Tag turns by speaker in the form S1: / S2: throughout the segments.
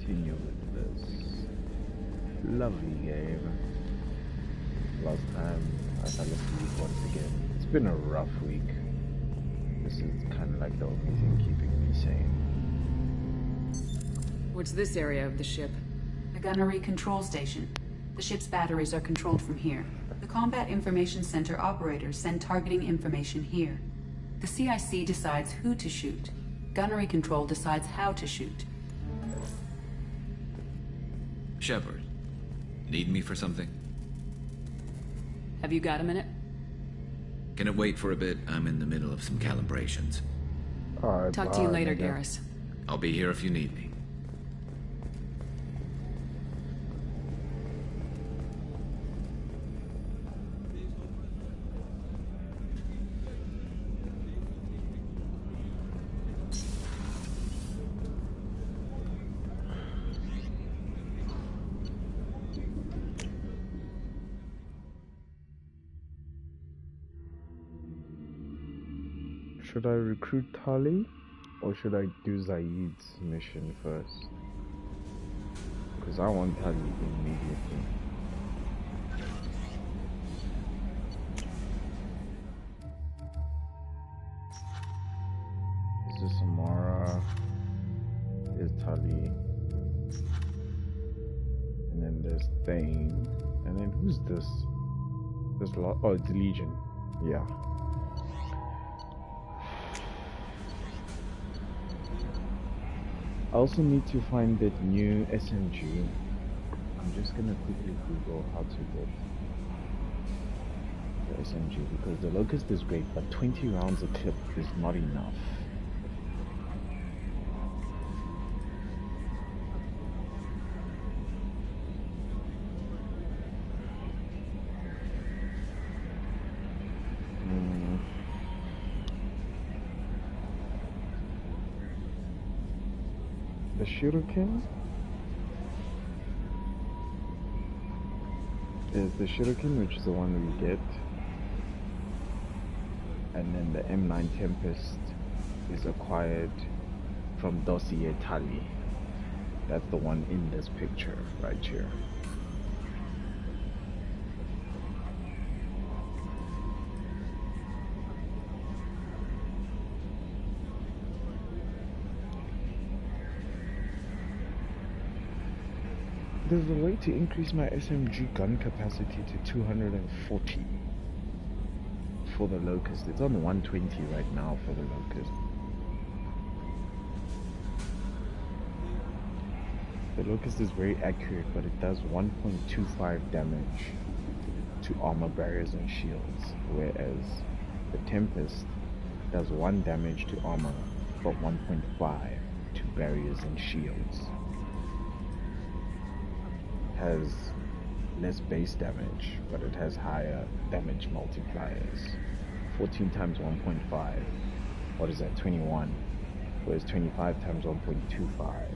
S1: continue with this lovely game. Last time I fell asleep once again. It's been a rough week. This is kind of like the only thing keeping me sane.
S2: What's this area of the ship?
S3: The gunnery control station. The ship's batteries are controlled from here. The Combat Information Center operators send targeting information here. The CIC decides who to shoot. Gunnery control decides how to shoot.
S4: Shepard, need me for something?
S2: Have you got a minute?
S4: Can it wait for a bit? I'm in the middle of some calibrations.
S1: Alright,
S2: Talk to you later,
S1: nigga.
S2: Garrus.
S4: I'll be here if you need me.
S1: Should I recruit Tali or should I do Zaid's mission first? Because I want Tali immediately. This is Samara. There's Tali. And then there's Thane. And then who's this? Oh, it's Legion. Yeah. I also need to find that new SMG. I'm just gonna quickly Google how to get the SMG because the Locust is great, but 20 rounds a clip is not enough. The shuriken is the shuriken, which is the one we get, and then the M9 Tempest is acquired from Dossier Tali. That's the one in this picture right here. There's a way to increase my SMG gun capacity to 240 for the Locust. It's on 120 right now for the Locust. The Locust is very accurate, but it does 1.25 damage to armor barriers and shields, whereas the Tempest does 1 damage to armor, but 1.5 to barriers and shields. Has less base damage, but it has higher damage multipliers. 14 times 1.5. What is that? 21. Whereas 25 times 1.25.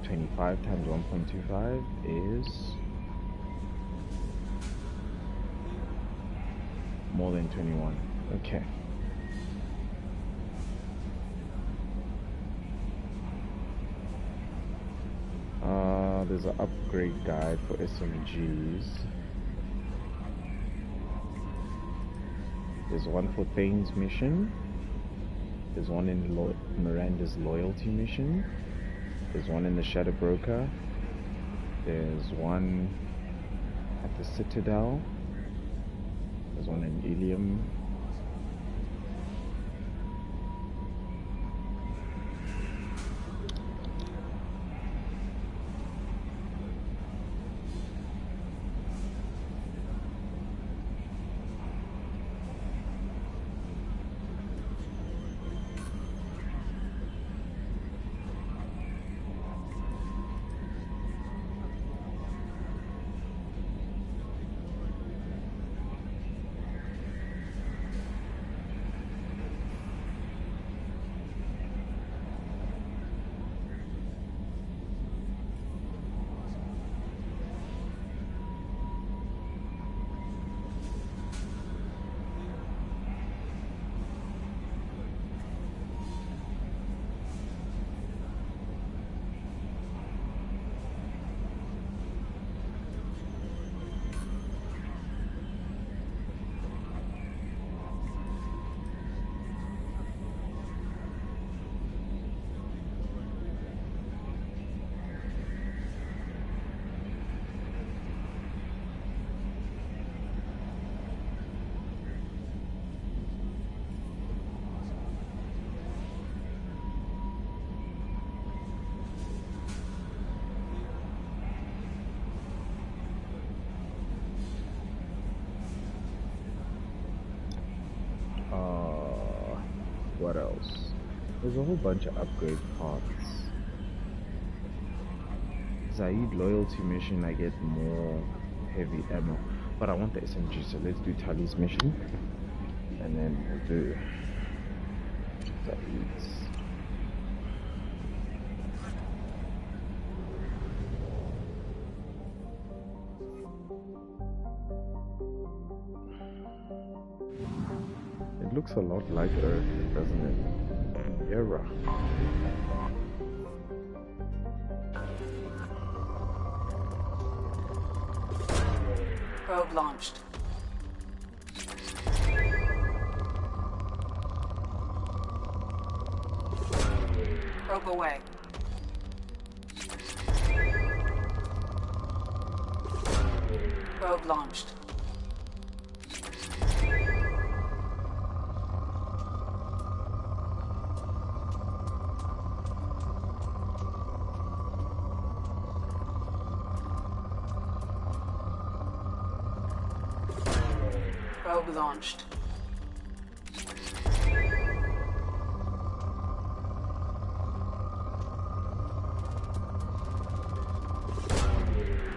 S1: 25 times 1.25 is more than 21. Okay. There's an upgrade guide for SMGs. There's one for Thane's mission. There's one in Miranda's loyalty mission. There's one in the Shadow Broker. There's one at the Citadel. There's one in Ilium. What else? There's a whole bunch of upgrade parts. Zaid loyalty mission, I get more heavy ammo, but I want the SMG, so let's do Tali's mission, and then we'll do Zaid's. It looks a lot like Earth, doesn't it? Era.
S3: Probe launched. Probe away. Probe launched. Probe launched.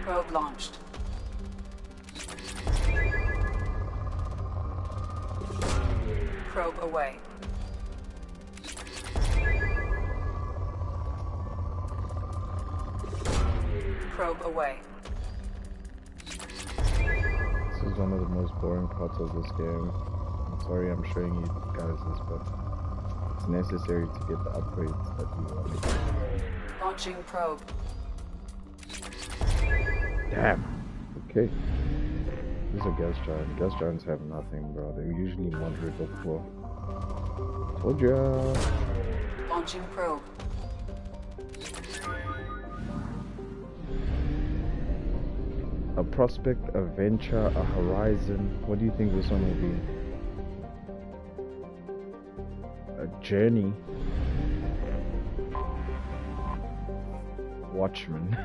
S3: Probe launched. Probe away. Probe away.
S1: This is one of the most boring parts of this game. I'm sorry I'm showing you guys this, but it's necessary to get the upgrades that we want.
S3: Launching probe.
S1: Damn. Okay. This is a gas giant. Gas giants have nothing, bro. They're usually moderate before. Told ya.
S3: Launching probe.
S1: A prospect, a venture, a horizon. What do you think this one will be? A journey. Watchman.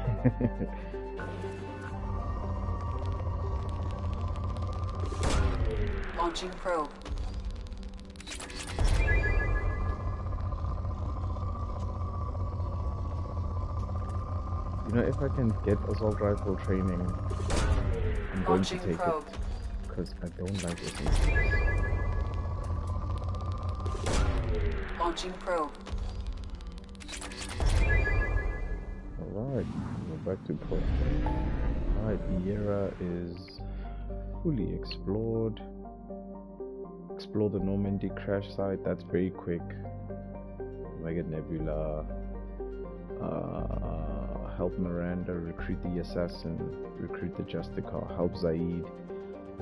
S3: Launching probe.
S1: You know, if I can get assault rifle training, I'm going to take
S3: probe.
S1: it. Because I don't like it.
S3: Launching probe.
S1: Alright, go back to pro. Alright, the era is fully explored. Explore the Normandy crash site, that's very quick. Mega Nebula. Help Miranda, recruit the assassin, recruit the Justicar, help Zaid,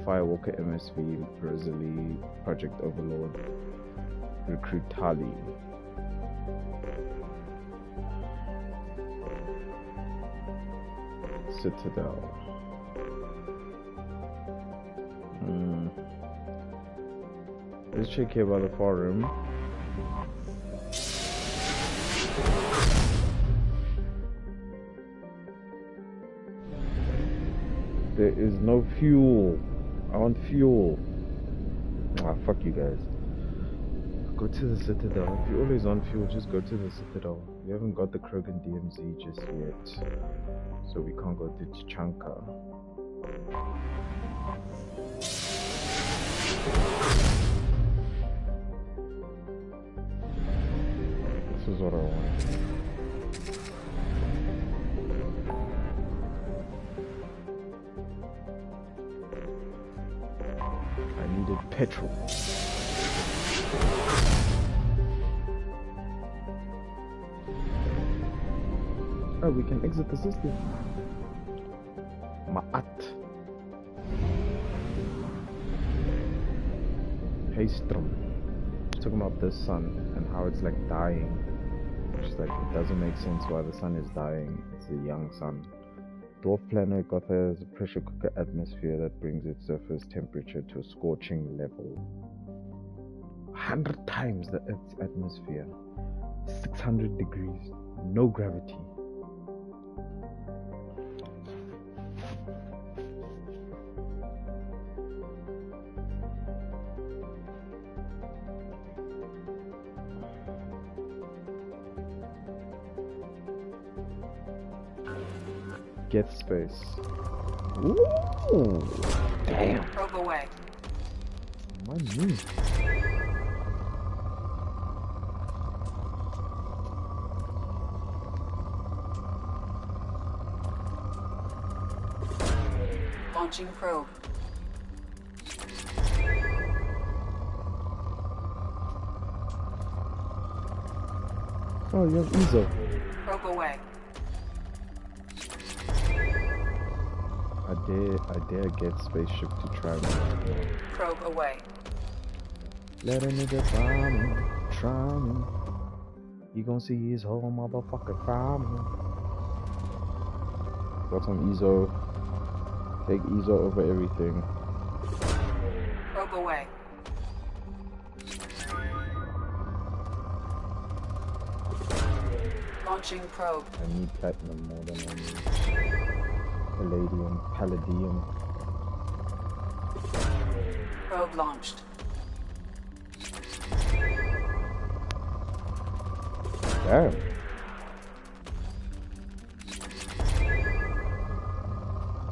S1: Firewalker MSV, Rosalie, Project Overlord, recruit Tali. Citadel. Let's check here by the forum. There is no fuel. I want fuel. Ah, fuck you guys. Go to the Citadel. If you're always on fuel, just go to the Citadel. We haven't got the Krogan DMZ just yet, so we can't go to Tachanka. This is what I want. I needed petrol. Oh, we can exit the system. Ma'at. Haystrom. Talking about this sun and how it's like dying. Which is like, it doesn't make sense why the sun is dying. It's a young sun. Dwarf planet Gotha has a pressure cooker atmosphere that brings its surface temperature to a scorching level. 100 times the Earth's atmosphere. 600 degrees. No gravity. Geth space. Ooh! Damn!
S3: Probe away.
S1: My knee.
S3: Launching probe.
S1: Oh, you have Izo.
S3: Probe away.
S1: I dare get spaceship to try me.
S3: Probe away.
S1: Let a nigga try me. You gon' see his whole motherfucker try me. Got some Izo. Take Izo over everything.
S3: Probe away. Launching probe.
S1: I need platinum more than I need palladium.
S3: Probe launched.
S1: Damn.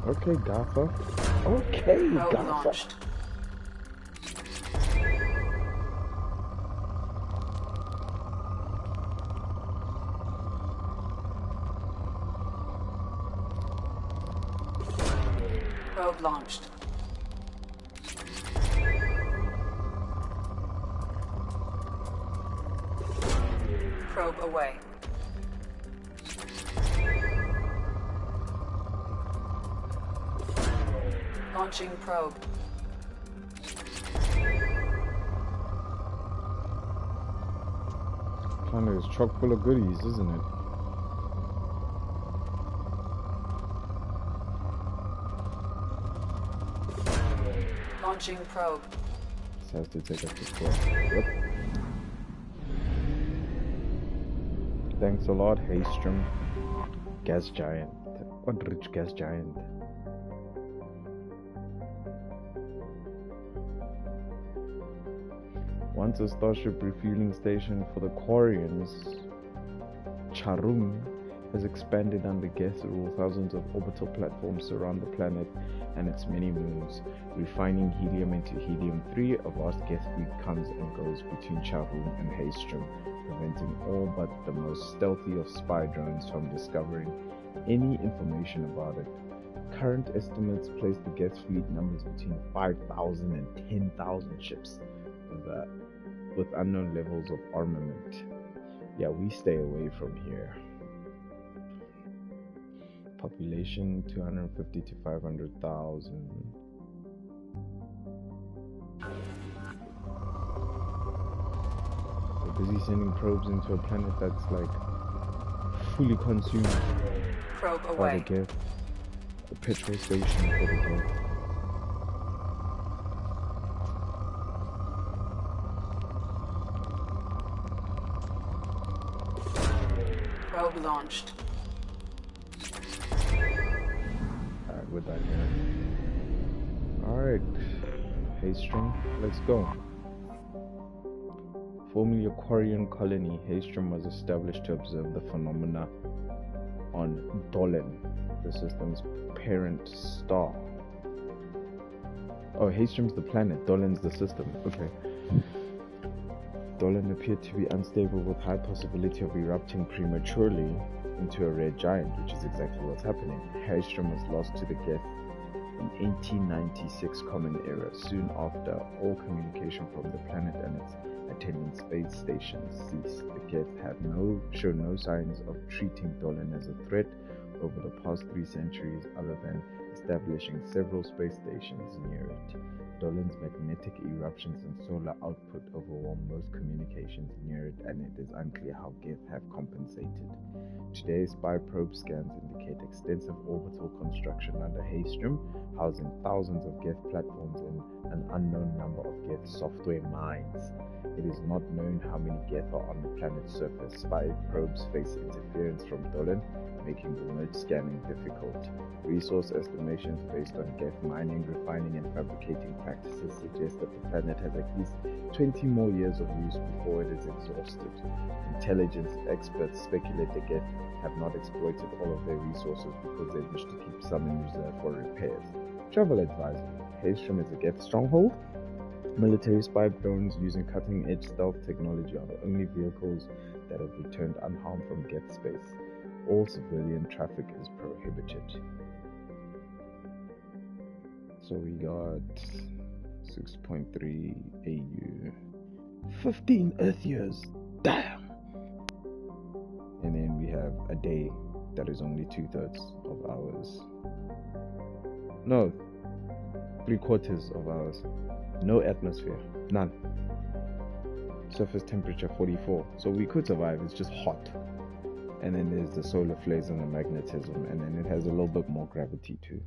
S1: Okay, Gaffer. Okay,
S3: Probe
S1: Gaffer.
S3: launched. Probe launched. Probe away. Launching probe.
S1: Planet is chock full of goodies, isn't it?
S3: Launching probe.
S1: This has to take us to 12. Yep. Thanks a lot, Haystrom. Gas giant. What rich gas giant? Once a starship refueling station for the Quarians, Charum has expanded under Geth rule. Thousands of orbital platforms surround the planet and its many moons. Refining helium into helium-3, a vast Geth fleet comes and goes between Charum and Haystrom, preventing all but the most stealthy of spy drones from discovering any information about it. Current estimates place the Geth fleet numbers between 5,000 and 10,000 ships, with unknown levels of armament. Yeah, we stay away from here. Population 250 to 500,000. We're busy sending probes into a planet that's like fully consumed
S3: Probe
S1: by
S3: away.
S1: the Geth. A petrol station for the Geth.
S3: Probe launched.
S1: Alright, we're done here. Alright, Haystrom, let's go. Formerly a Quarian colony, Haystrom was established to observe the phenomena on Dolan, the system's parent star. Oh, Haystrom's the planet, Dolan's the system. Okay. Dolan appeared to be unstable with high possibility of erupting prematurely into a red giant, which is exactly what's happening. Haystrom was lost to the Geth in 1896 Common Era. Soon after, all communication from the planet and its attendant space stations ceased. The Geth have shown no signs of treating Dolan as a threat over the past 3 centuries, other than establishing several space stations near it. Dolan's magnetic eruptions and solar output overwhelm most communications near it, and it is unclear how Geth have compensated. Today, spy probe scans indicate extensive orbital construction under Haystrom, housing thousands of Geth platforms and an unknown number of Geth software mines. It is not known how many Geth are on the planet's surface. Spy probes face interference from Dolan, making remote scanning difficult. Resource estimations based on Geth mining, refining, and fabricating practices suggest that the planet has at least 20 more years of use before it is exhausted. Intelligence experts speculate the Geth have not exploited all of their resources because they wish to keep some in reserve for repairs. Travel advisory. Hailstrom is a Geth stronghold. Military spy drones using cutting-edge stealth technology are the only vehicles that have returned unharmed from Geth space. All civilian traffic is prohibited. So we got 6.3 AU, 15 Earth years, damn! And then we have a day that is only 2/3 of hours. No, 3/4 of hours. No atmosphere, none. Surface temperature 44, so we could survive, it's just hot. And then there's the solar flares and the magnetism, and then it has a little bit more gravity too.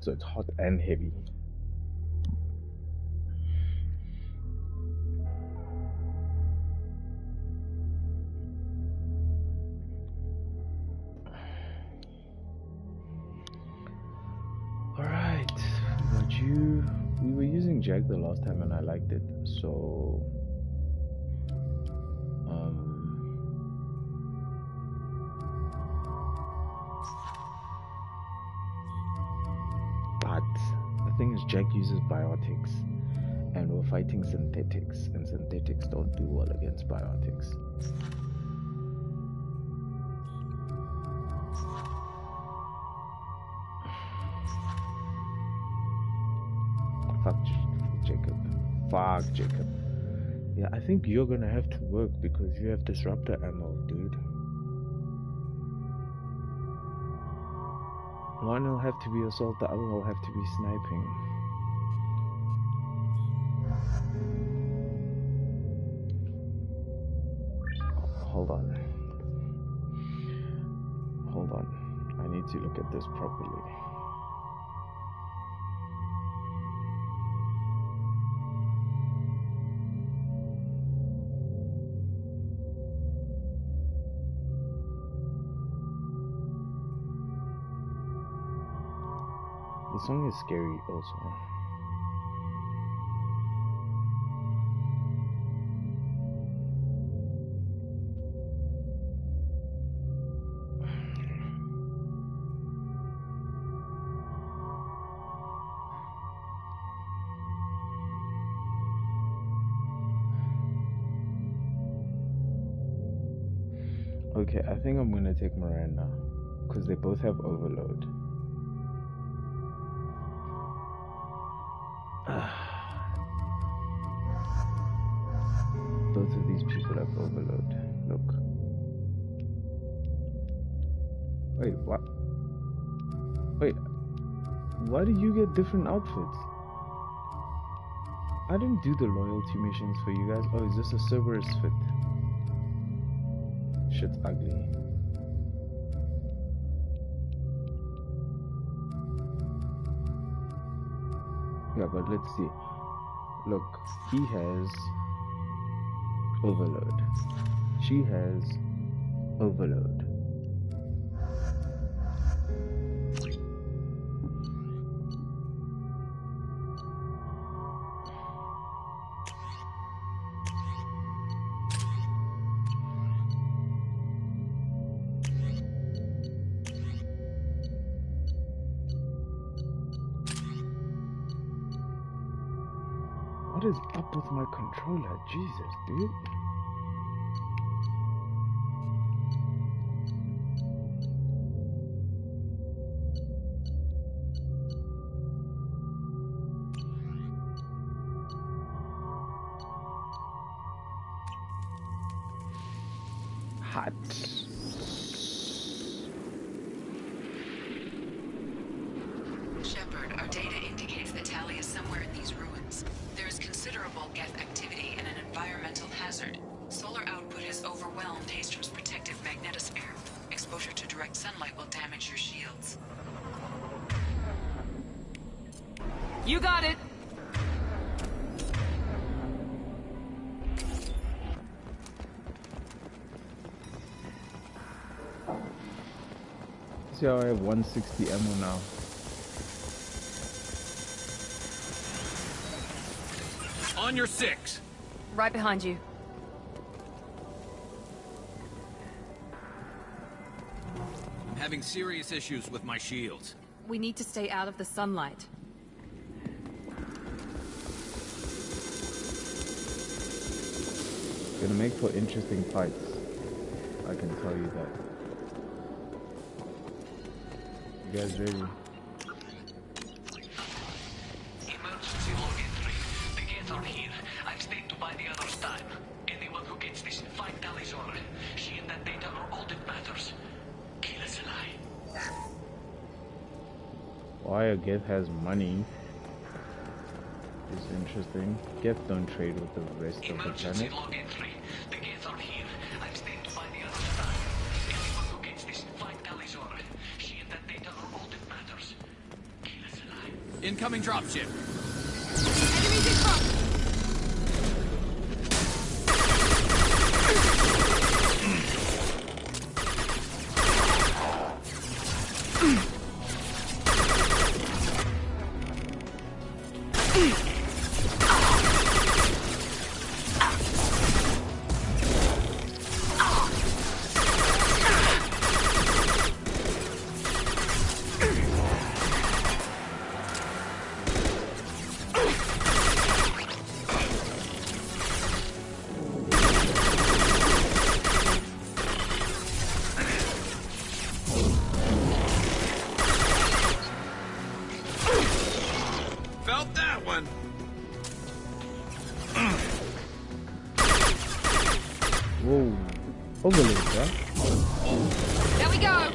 S1: So it's hot and heavy. Alright, we were using Jag the last time and I liked it, so but the thing is, Jag uses biotics and we're fighting synthetics, and synthetics don't do well against biotics. Fuck Jacob. Yeah, I think you're gonna have to work because you have disruptor ammo, dude. One will have to be assault, the other will have to be sniping. Hold on. I need to look at this properly. The song is scary also. Okay, I think I'm gonna take Miranda because they both have overload. Both of these people have overload. Look. Wait, what? Wait, why do you get different outfits? I didn't do the loyalty missions for you guys. Oh, is this a Cerberus fit? Shit's ugly. Yeah, but let's see. Look, he has overload. She has overload. What is up with my controller? Jesus, dude. Hot.
S3: Shepard, our data indicates that Tali is somewhere in these ruins. There is considerable Geth activity and an environmental hazard. Solar output has overwhelmed Hastrom's protective magnetosphere. Exposure to direct sunlight will damage your shields.
S2: You got it!
S1: See how I have 160 ammo now.
S5: On your 6.
S2: Right behind you.
S5: I'm having serious issues with my shields.
S2: We need to stay out of the sunlight.
S1: Gonna make for interesting fights. I can tell you that. You guys ready?
S6: Emergency log entry. The gates are here. I've stayed to buy the others time. Anyone who gets this, find Talizor. She and that data are all that matters. Kill us alive.
S1: Why a Geth has money is interesting. Geth don't trade with the rest of the
S6: Emergency
S1: planet.
S6: log entry. The gates are here. I've stayed to buy the others time. Anyone who gets this, find Talizor. She and that data are all that matters. Kill us alive.
S5: Incoming dropship.
S2: Enemies in front!
S5: Felt that one.
S1: Whoa. Overload, huh?
S2: There we go!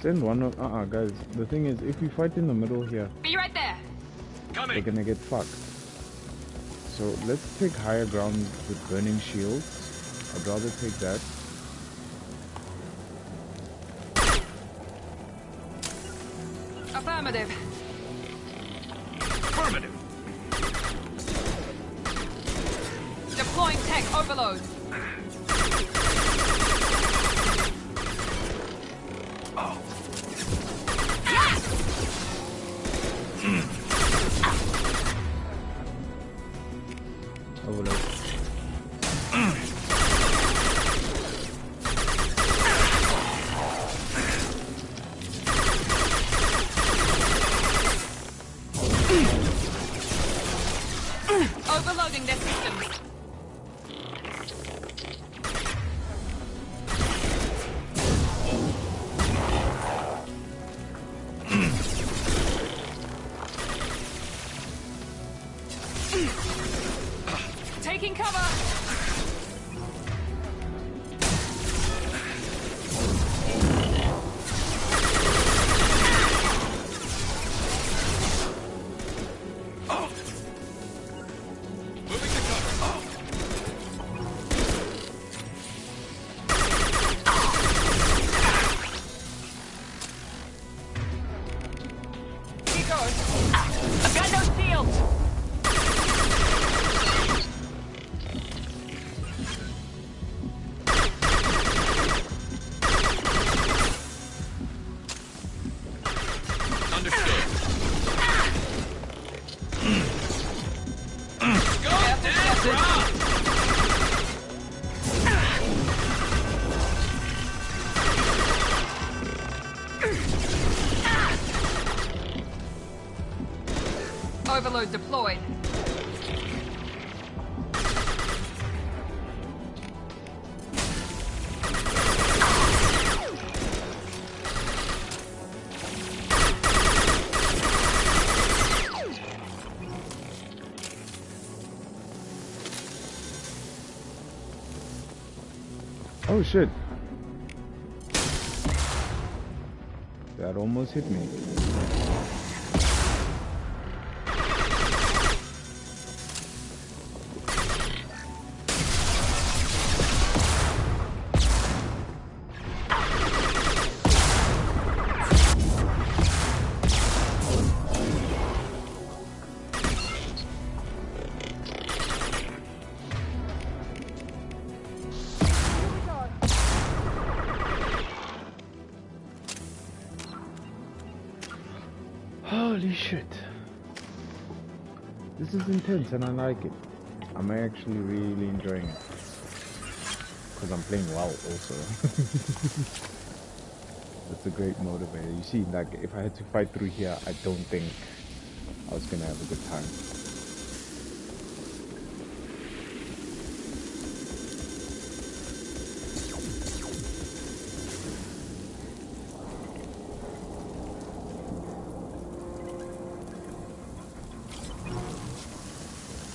S1: Send one of guys. The thing is, if we fight in the middle here,
S2: Be right there!
S1: we're
S5: Coming.
S1: gonna get fucked. So let's take higher ground with burning shields. I'd rather take that.
S2: Affirmative.
S5: Affirmative.
S2: Deploying tech overload.
S1: Overload.
S2: Overloading their systems. Taking cover.
S5: Moving to cover.
S2: Keep going. I've got no shields.
S5: Understood. Go down, drop.
S2: Overload deployed.
S1: Oh shit. That almost hit me. shit. This is intense and I like it. I'm actually really enjoying it. Because I'm playing well also. That's a great motivator. You see, like, if I had to fight through here, I don't think I was gonna have a good time.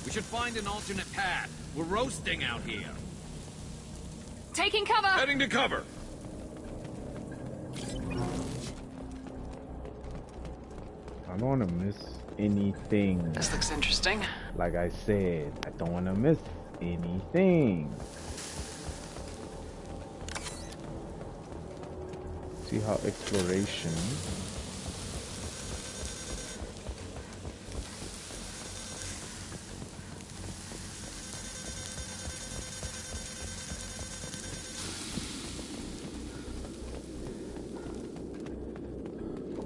S5: We should find an alternate path. We're roasting out here.
S2: Taking cover!
S5: Heading to cover!
S1: I don't want to miss anything.
S3: This looks interesting.
S1: Like I said, I don't want to miss anything. See how exploration.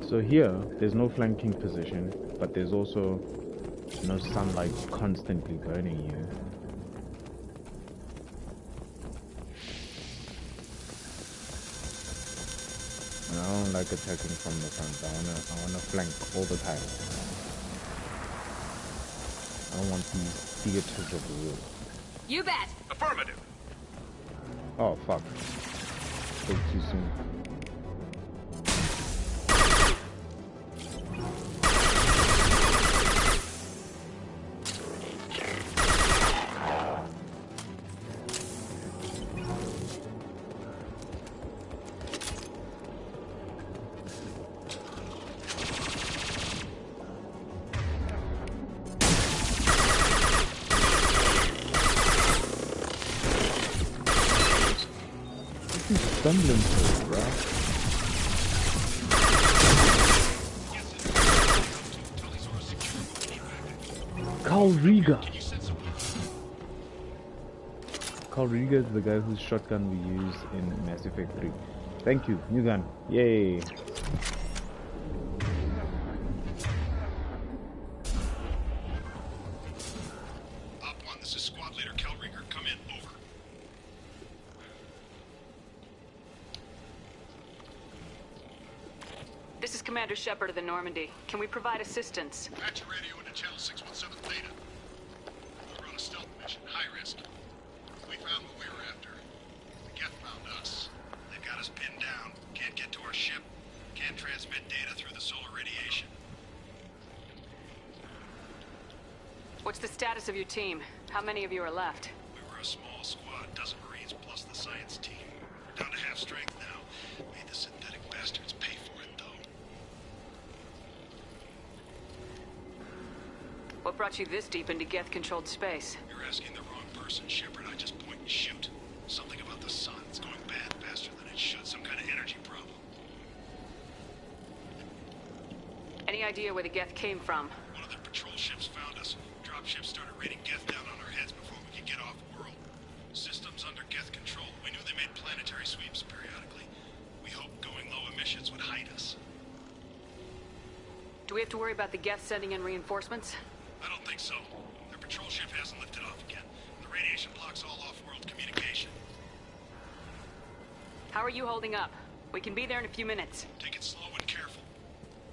S1: So here, there's no flanking position, but there's also no sunlight constantly burning you. And I don't like attacking from the front. I wanna flank all the time. I don't want these theaters of war.
S2: You bet!
S5: Affirmative!
S1: Oh fuck. Spoke too soon. Stumbling through, bro. Carl Riga. Carl Riga is the guy whose shotgun we use in Mass Effect 3. Thank you, new gun. Yay.
S3: This is Commander Shepard of the Normandy. Can we provide assistance?
S7: Patch your radio into channel 617 Theta. We're on a stealth mission, high risk. We found what we were after. The Geth found us. They've got us pinned down. Can't get to our ship. Can't transmit data through the solar radiation.
S3: What's the status of your team? How many of you are left?
S7: We were a small squad, dozen Marines plus the science team. We're down to half strength now. Made the synthetic bastards pay for it, though.
S3: What brought you this deep into Geth-controlled space?
S7: You're asking the wrong person, Shepard. I just point and shoot. Something about the sun. It's going bad faster than it should. Some kind of energy problem.
S3: Any idea where the Geth came from?
S7: One of the patrol ships found us. Dropships started raining Geth down on our heads before we could get off-world. Systems under Geth control. We knew they made planetary sweeps periodically. We hoped going low emissions would hide us.
S3: Do we have to worry about the Geth sending in reinforcements?
S7: I don't think so. Their patrol ship hasn't lifted off again. The radiation blocks all off-world communication.
S3: How are you holding up? We can be there in a few minutes.
S7: Take it slow and careful.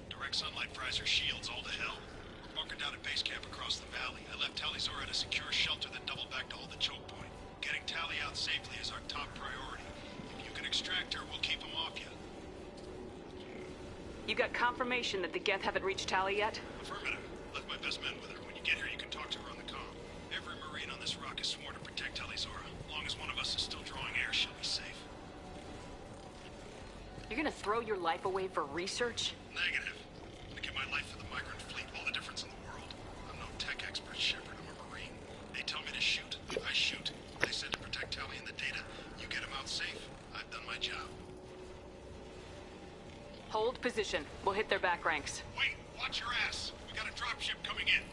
S7: Direct sunlight fries our shields all to hell. We're bunkered down at base camp across the valley. I left Talizora at a secure shelter that doubled back to hold the choke point. Getting Tali out safely is our top priority. If you can extract her, we'll keep them off you.
S3: You got confirmation that the Geth haven't reached Tali yet?
S7: Affirmative. Left my best men with her. When you get here, you can talk to her on the comm. Every Marine on this rock is sworn to protect Talizora. As long as one of us is still drawing air, she'll be safe.
S3: You're gonna throw your life away for research?
S7: Negative. I'm gonna give my life for the migrant fleet. All the difference in the world. I'm no tech expert, Shepard. I'm a Marine. They tell me to shoot. I shoot. They said to protect Tali and the data. You get them out safe. I've done my job.
S3: Hold position. We'll hit their back ranks.
S7: Wait! Watch your ass! We got a dropship coming in.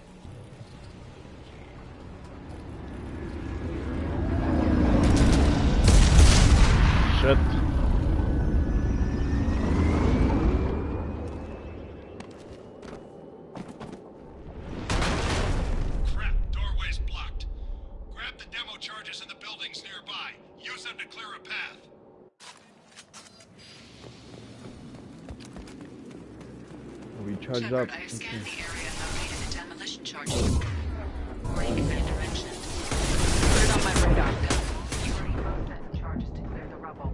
S1: Shit. charged
S3: Shepard,
S1: up.
S3: I have
S1: Okay.
S3: scanned the area and located the demolition charges. Before you Commander mentioned.
S2: Put it on my radar.
S3: You will need both sets of charges to clear the rubble.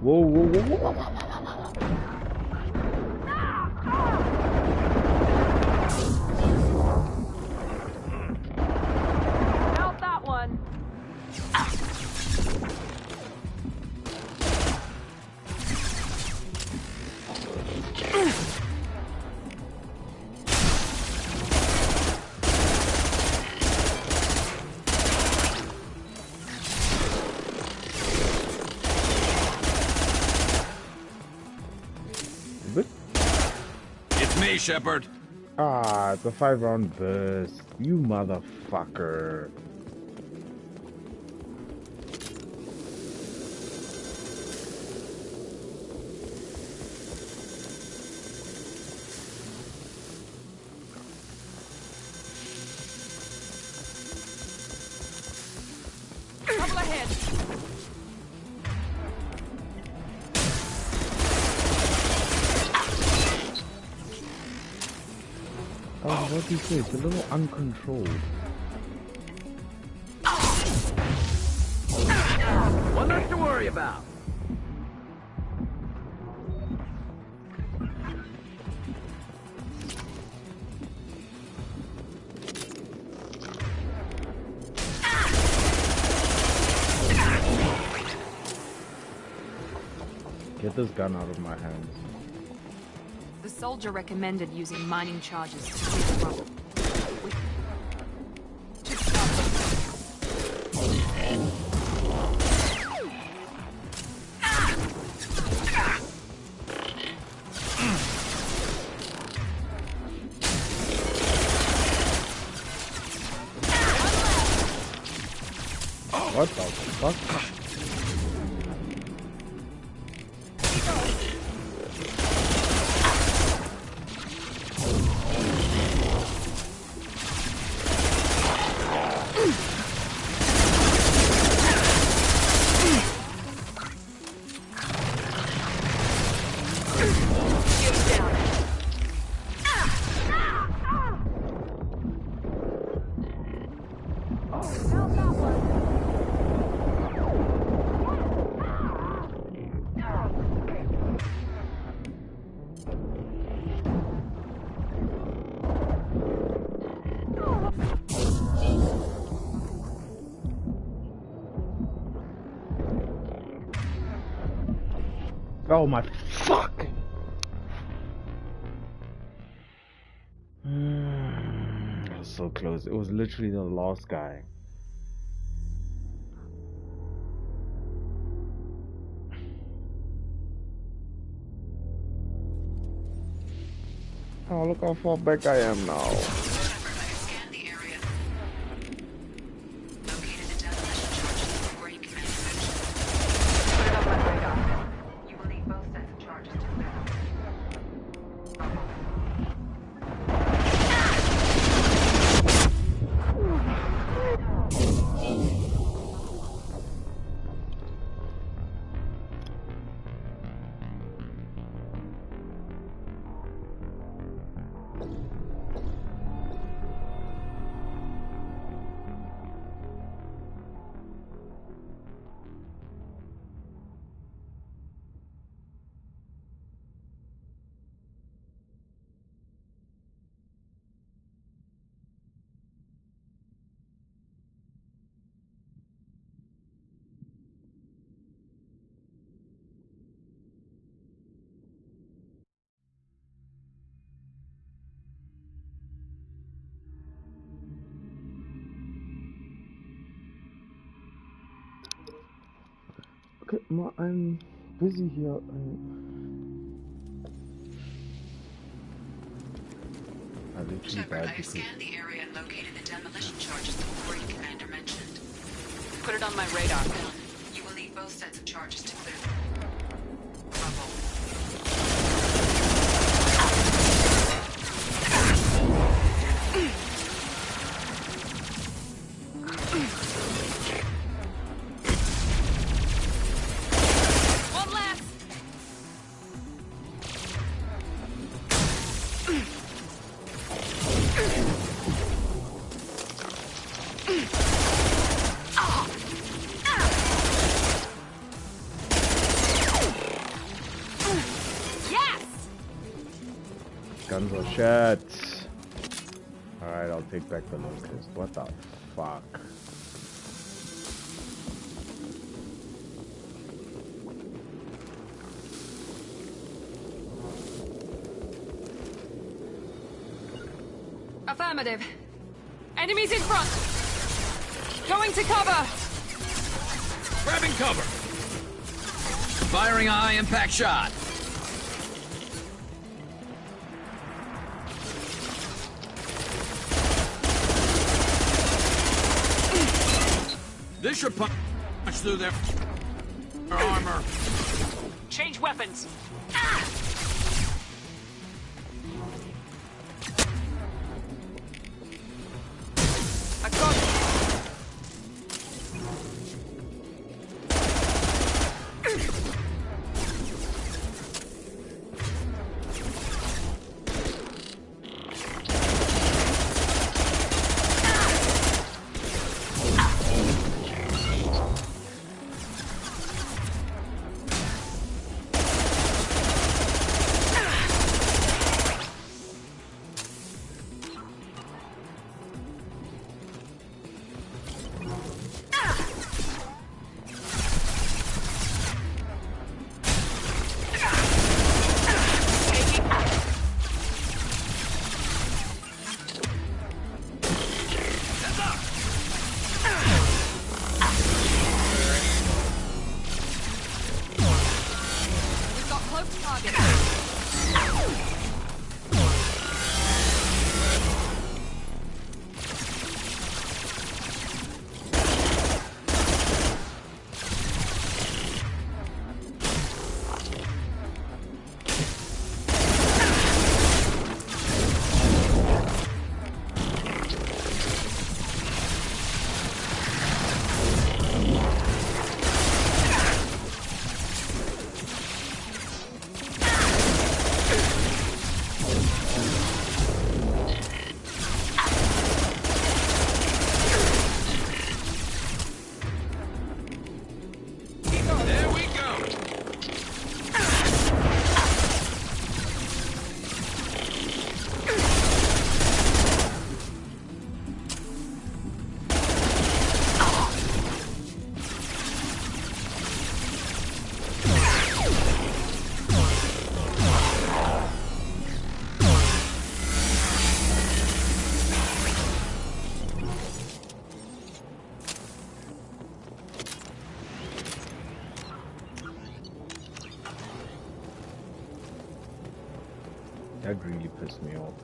S1: Whoa, whoa, whoa, whoa, whoa.
S2: Felt that one.
S1: But,
S5: It's me, Shepard.
S1: it's a 5-round burst. You motherfucker.
S2: Couple ahead.
S1: Oh, what do you say? It's a little uncontrolled.
S2: One less to worry about.
S1: Get this gun out of my hands.
S8: The soldier recommended using mining charges to clear the rubble.
S1: What the fuck? Oh my fuck! That was so close. It was literally the last guy. Oh, look how far back I am now.
S3: Shepard, I have scanned the area. Located the demolition charges before you Commander mentioned.
S2: Put it on my radar.
S3: You will need both sets of charges to clear the rubble.
S1: Okay, I'm busy here. I literally
S3: Shepard, I
S1: died
S3: have
S1: because
S3: scanned the area and located the demolition charges before you Commander mentioned.
S2: Put it on my radar.
S3: You will need both sets of charges to clear the rubble.
S2: One last.
S1: Guns are shit. Alright, I'll take back the locust. What the fuck?
S8: Affirmative. Enemies in front. Going to cover.
S5: Grabbing cover. Firing a high-impact shot. This should punch through their armor.
S2: Change weapons.
S8: I got it.
S1: That really pissed me off.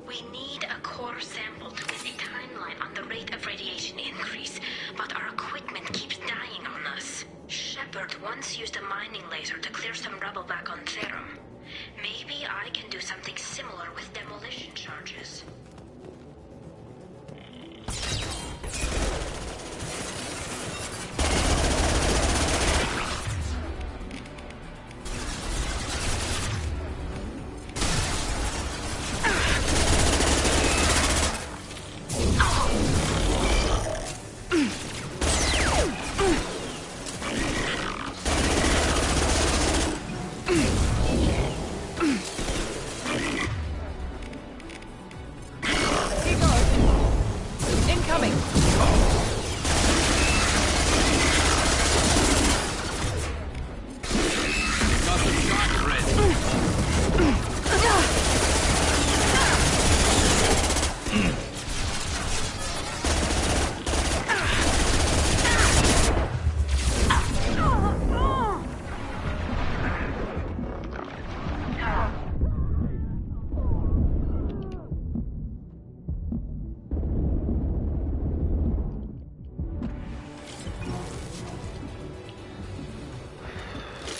S9: We need a core sample to get a timeline on the rate of radiation increase, but our equipment keeps dying on us. Shepard once used a mining laser to clear some rubble back on Therum. Maybe I can do something similar with demolition charges.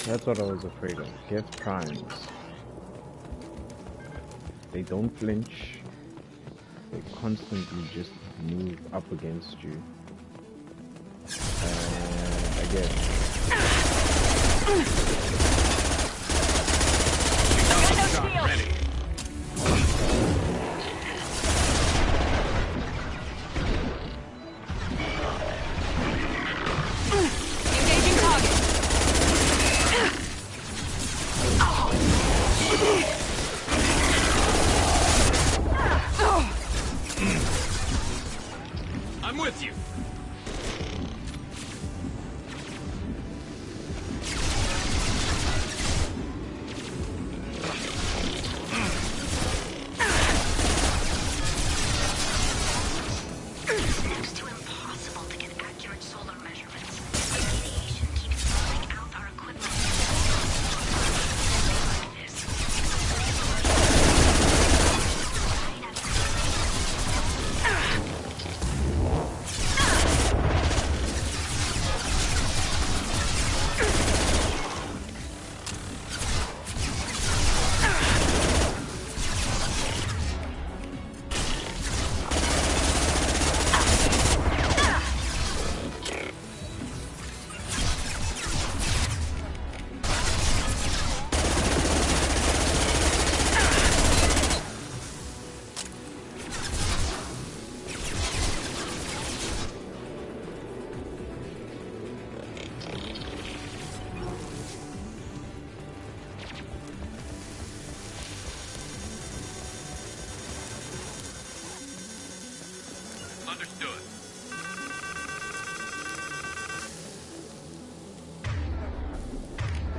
S1: That's what I was afraid of. Get primes. They don't flinch. They constantly just move up against you. And again.
S5: Ready.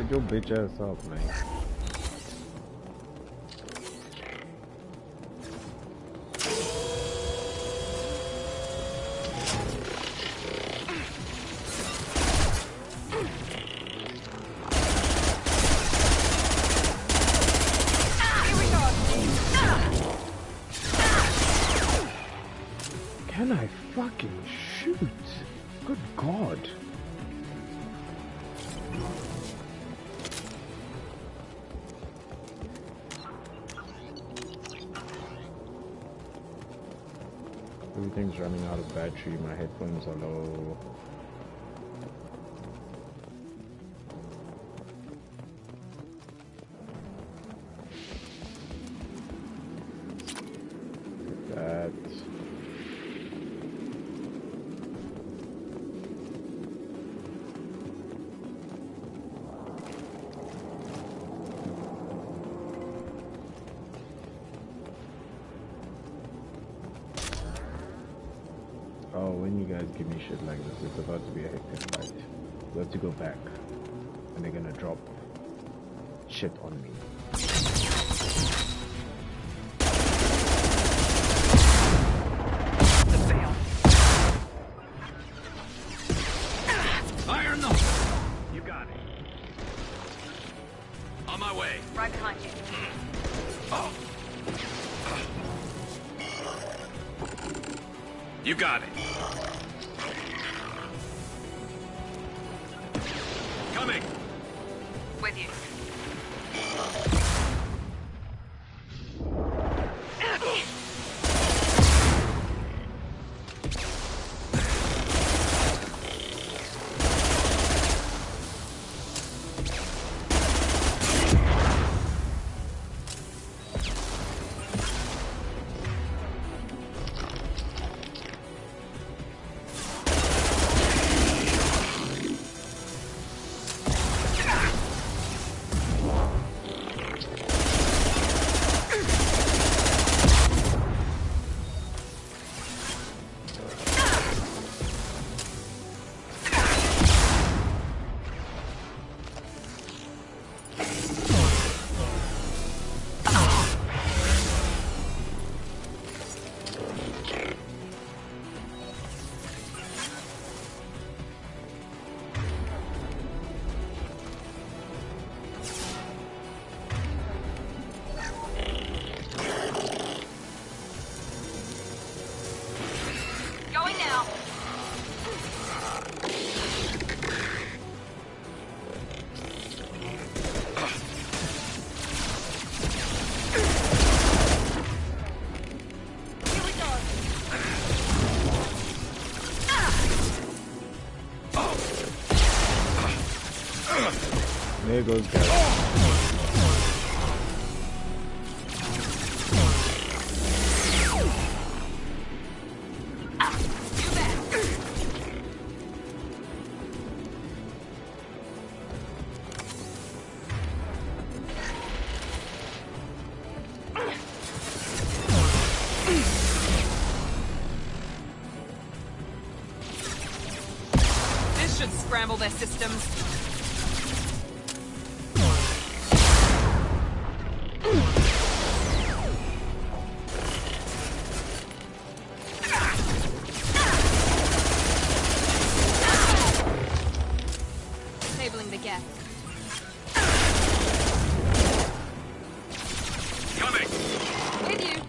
S1: Shut your bitch ass up, man. Can I fucking shoot? Good God. Everything's running out of battery, my headphones are low. That. Oh, when you guys give me shit like this, it's about to be a hectic fight. We have to go back, and they're gonna drop shit on me.
S5: Fire no! You got it. On my way.
S8: Right behind you.
S5: Oh. You got it. Coming.
S8: With you. Going now. Here we go.
S1: There goes guys.
S8: This should scramble their systems. Disabling the gap.
S5: Coming.
S8: With you.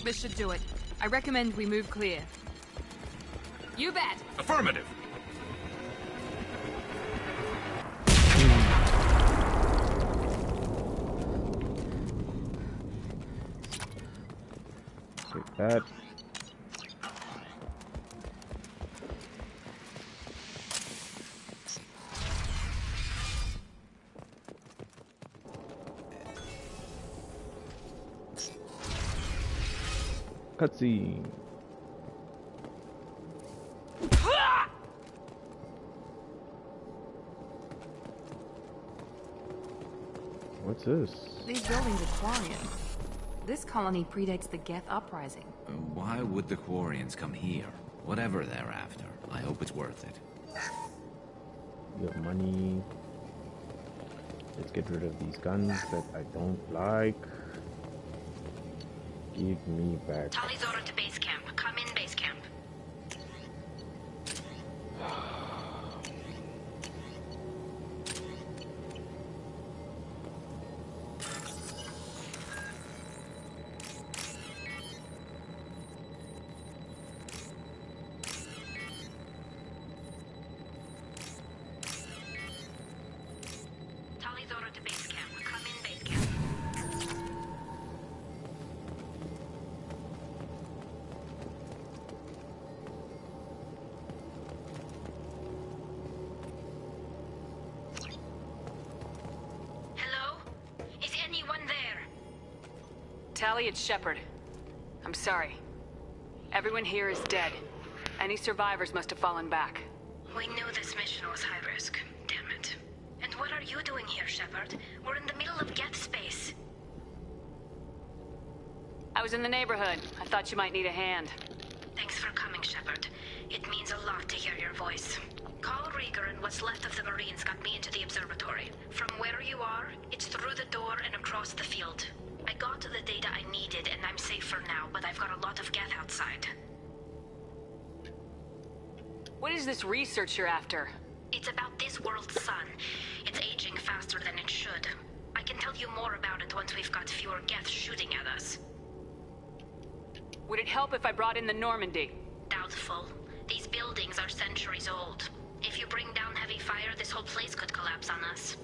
S8: This should do it. I recommend we move clear. You bet.
S5: Affirmative.
S1: Take that. Cutscene. What's this?
S8: These buildings are Quarian. This colony predates the Geth uprising.
S4: Why would the Quarians come here? Whatever they're after, I hope it's worth it.
S1: You have money. Let's get rid of these guns that I don't like. Give me back.
S9: Tali's order to base camp. Come in, base camp. Tali's order to base camp. Come in, base camp. Hello? Is anyone there?
S2: Tally, it's Shepard. I'm sorry. Everyone here is dead. Any survivors must have fallen back.
S9: We knew this mission was high risk. Damn it. And what are you doing here, Shepard? We're in the middle of Geth space.
S2: I was in the neighborhood. I thought you might need a hand.
S9: Thanks for coming, Shepard. It means a lot to hear your voice. Call Rieger and what's left of the Marines got me into the observatory. From where you are, it's through the door and across the field. I got the data I needed and I'm safe for now, but I've got a lot of Geth outside.
S2: What is this research you're after?
S9: It's about this world's sun. It's aging faster than it should. I can tell you more about it once we've got fewer Geth shooting at us.
S2: Would it help if I brought in the Normandy?
S9: Doubtful. These buildings are centuries old. If you bring down heavy fire, this whole place could collapse on us.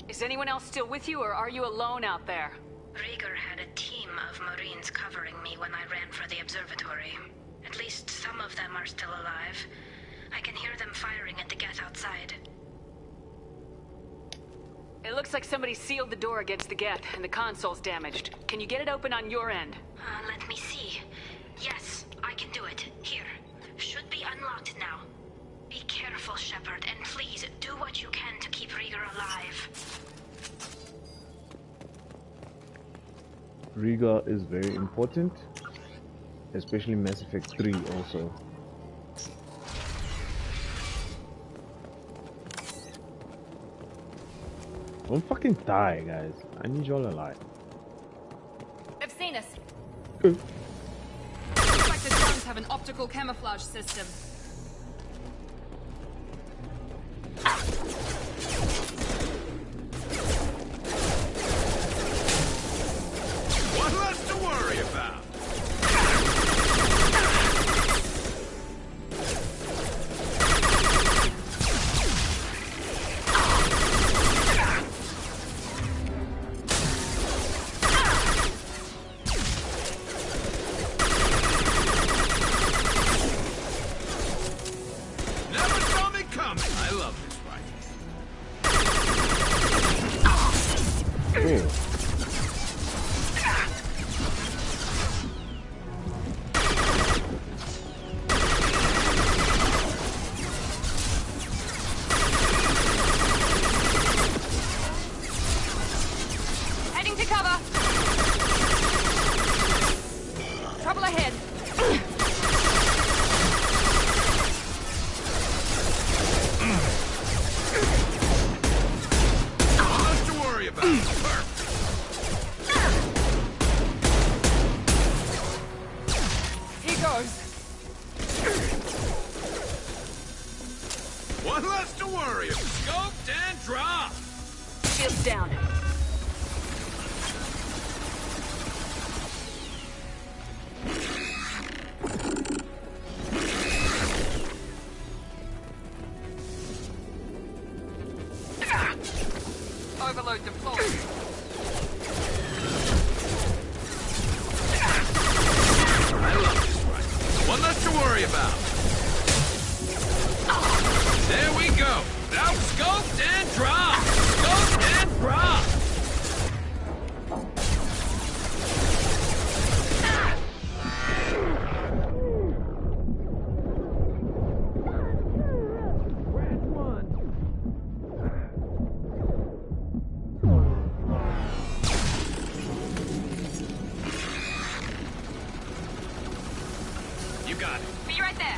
S2: Is anyone else still with you, or are you alone out there?
S9: Rieger had a team of Marines covering me when I ran for the observatory. At least some of them are still alive. I can hear them firing at the Geth outside.
S2: It looks like somebody sealed the door against the Geth, and the console's damaged. Can you get it open on your end?
S9: Let me see. Yes, I can do it. Here. Should be unlocked now. Be careful, Shepard, and please do what you can to keep Rieger alive.
S1: Rieger is very important, especially Mass Effect 3 also. Don't fucking die, guys. I need y'all alive.
S8: I've seen us.
S1: Okay.
S8: Looks like the drones have an optical camouflage system.
S5: One less to worry about. Never saw me coming. I love this fight.
S1: Cool.
S8: Heading to cover. Trouble ahead.
S5: Less to worry about. Perfect.
S8: Here goes.
S5: One less to worry about. Scoped and dropped.
S2: Shields down.
S8: Overload deployed.
S5: I love this fight. One less to worry about. There we go. Now scoped and dropped. Scoped and dropped. got it.
S8: Be right there.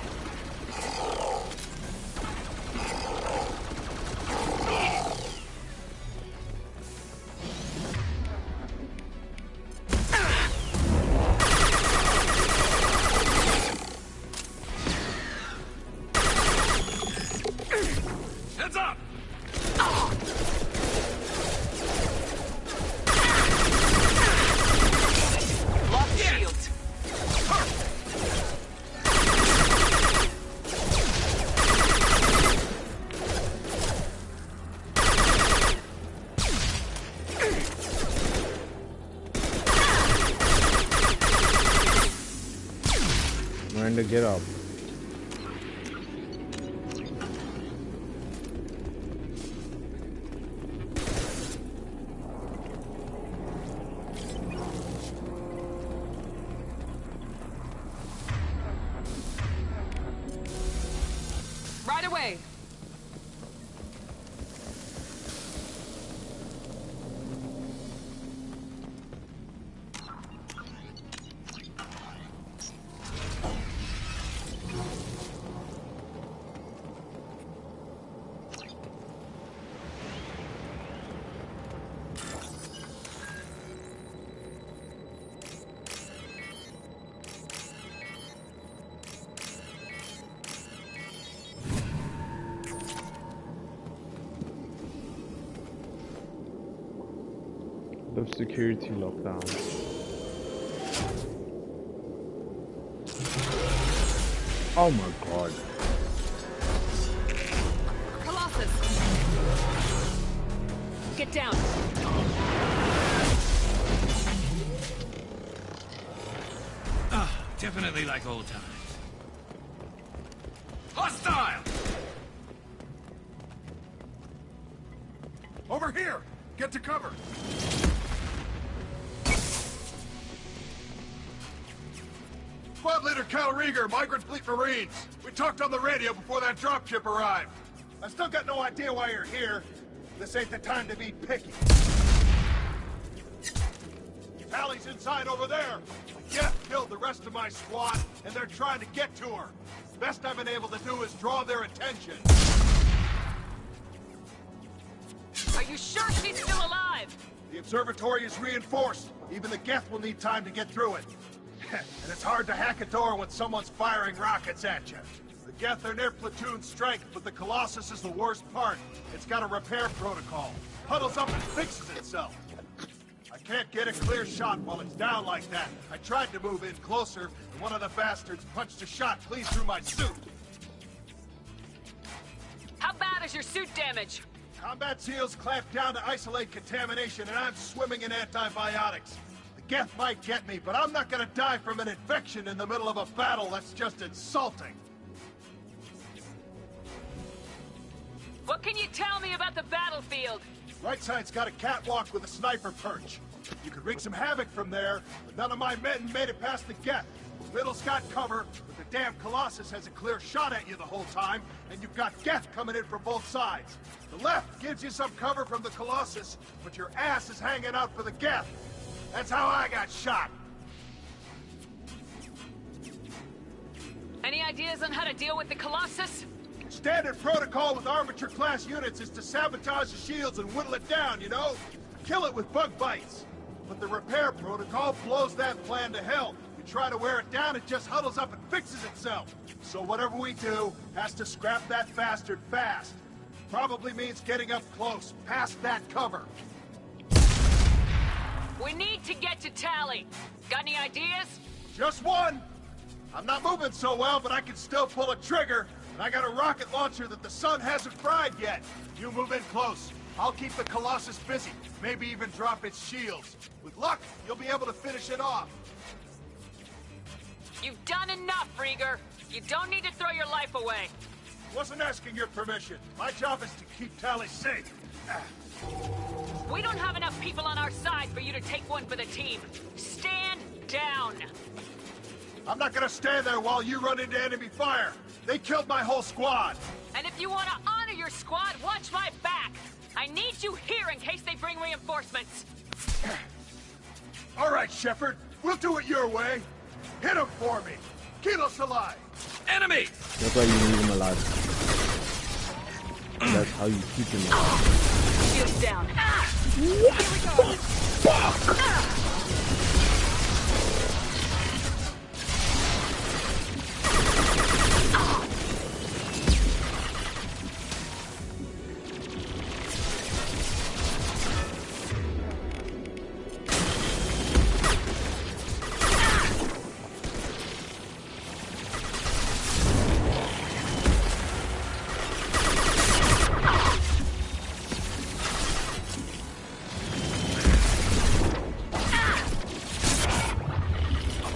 S5: Heads up!
S2: Lock the shields.
S1: Miranda, get up.
S8: Right away.
S1: The security lockdown. Oh my god.
S8: Colossus.
S2: Get down.
S5: Ah, definitely like old times. Hostile!
S7: Over here! Get to cover! Squad Leader Cal Rieger, Migrant Fleet Marines. We talked on the radio before that dropship arrived. I still got no idea why you're here. This ain't the time to be picky. Tally's inside over there. Jeff killed the rest of my squad, and they're trying to get to her. Best I've been able to do is draw their attention.
S2: Are you sure she's still alive?
S7: The observatory is reinforced. Even the Geth will need time to get through it. And it's hard to hack a door when someone's firing rockets at you. The Geth are near platoon strength, but the Colossus is the worst part. It's got a repair protocol. Huddles up and fixes itself. I can't get a clear shot while it's down like that. I tried to move in closer, and one of the bastards punched a shot clean through my suit.
S2: How bad is your suit damage?
S7: Combat SEALs clamp down to isolate contamination, and I'm swimming in antibiotics. The Geth might get me, but I'm not gonna die from an infection in the middle of a battle. That's just insulting.
S2: What can you tell me about the battlefield?
S7: Right side's got a catwalk with a sniper perch. You could wreak some havoc from there, but none of my men made it past the Geth. Middle's got cover, but the damn Colossus has a clear shot at you the whole time, and you've got Geth coming in from both sides. The left gives you some cover from the Colossus, but your ass is hanging out for the Geth. That's how I got shot.
S2: Any ideas on how to deal with the Colossus?
S7: Standard protocol with armature-class units is to sabotage the shields and whittle it down, you know? Kill it with bug bites. But the repair protocol blows that plan to hell. You try to wear it down, it just huddles up and fixes itself. So whatever we do has to scrap that bastard fast. Probably means getting up close, past that cover.
S2: We need to get to Tally. Got any ideas?
S7: Just one. I'm not moving so well, but I can still pull a trigger. And I got a rocket launcher that the sun hasn't fried yet. You move in close. I'll keep the Colossus busy. Maybe even drop its shields. With luck, you'll be able to finish it off.
S2: You've done enough, Rieger. You don't need to throw your life away.
S7: Wasn't asking your permission. My job is to keep Tally safe.
S2: We don't have enough people on our side for you to take one for the team. Stand down.
S7: I'm not gonna stand there while you run into enemy fire. They killed my whole squad.
S2: And if you want to honor your squad, watch my back. I need you here in case they bring reinforcements.
S7: All right, Shepard. We'll do it your way. Hit him for me. Kill us alive!
S5: Enemies!
S1: That's why you leave him alive. And that's how you keep him alive.
S2: Shields down.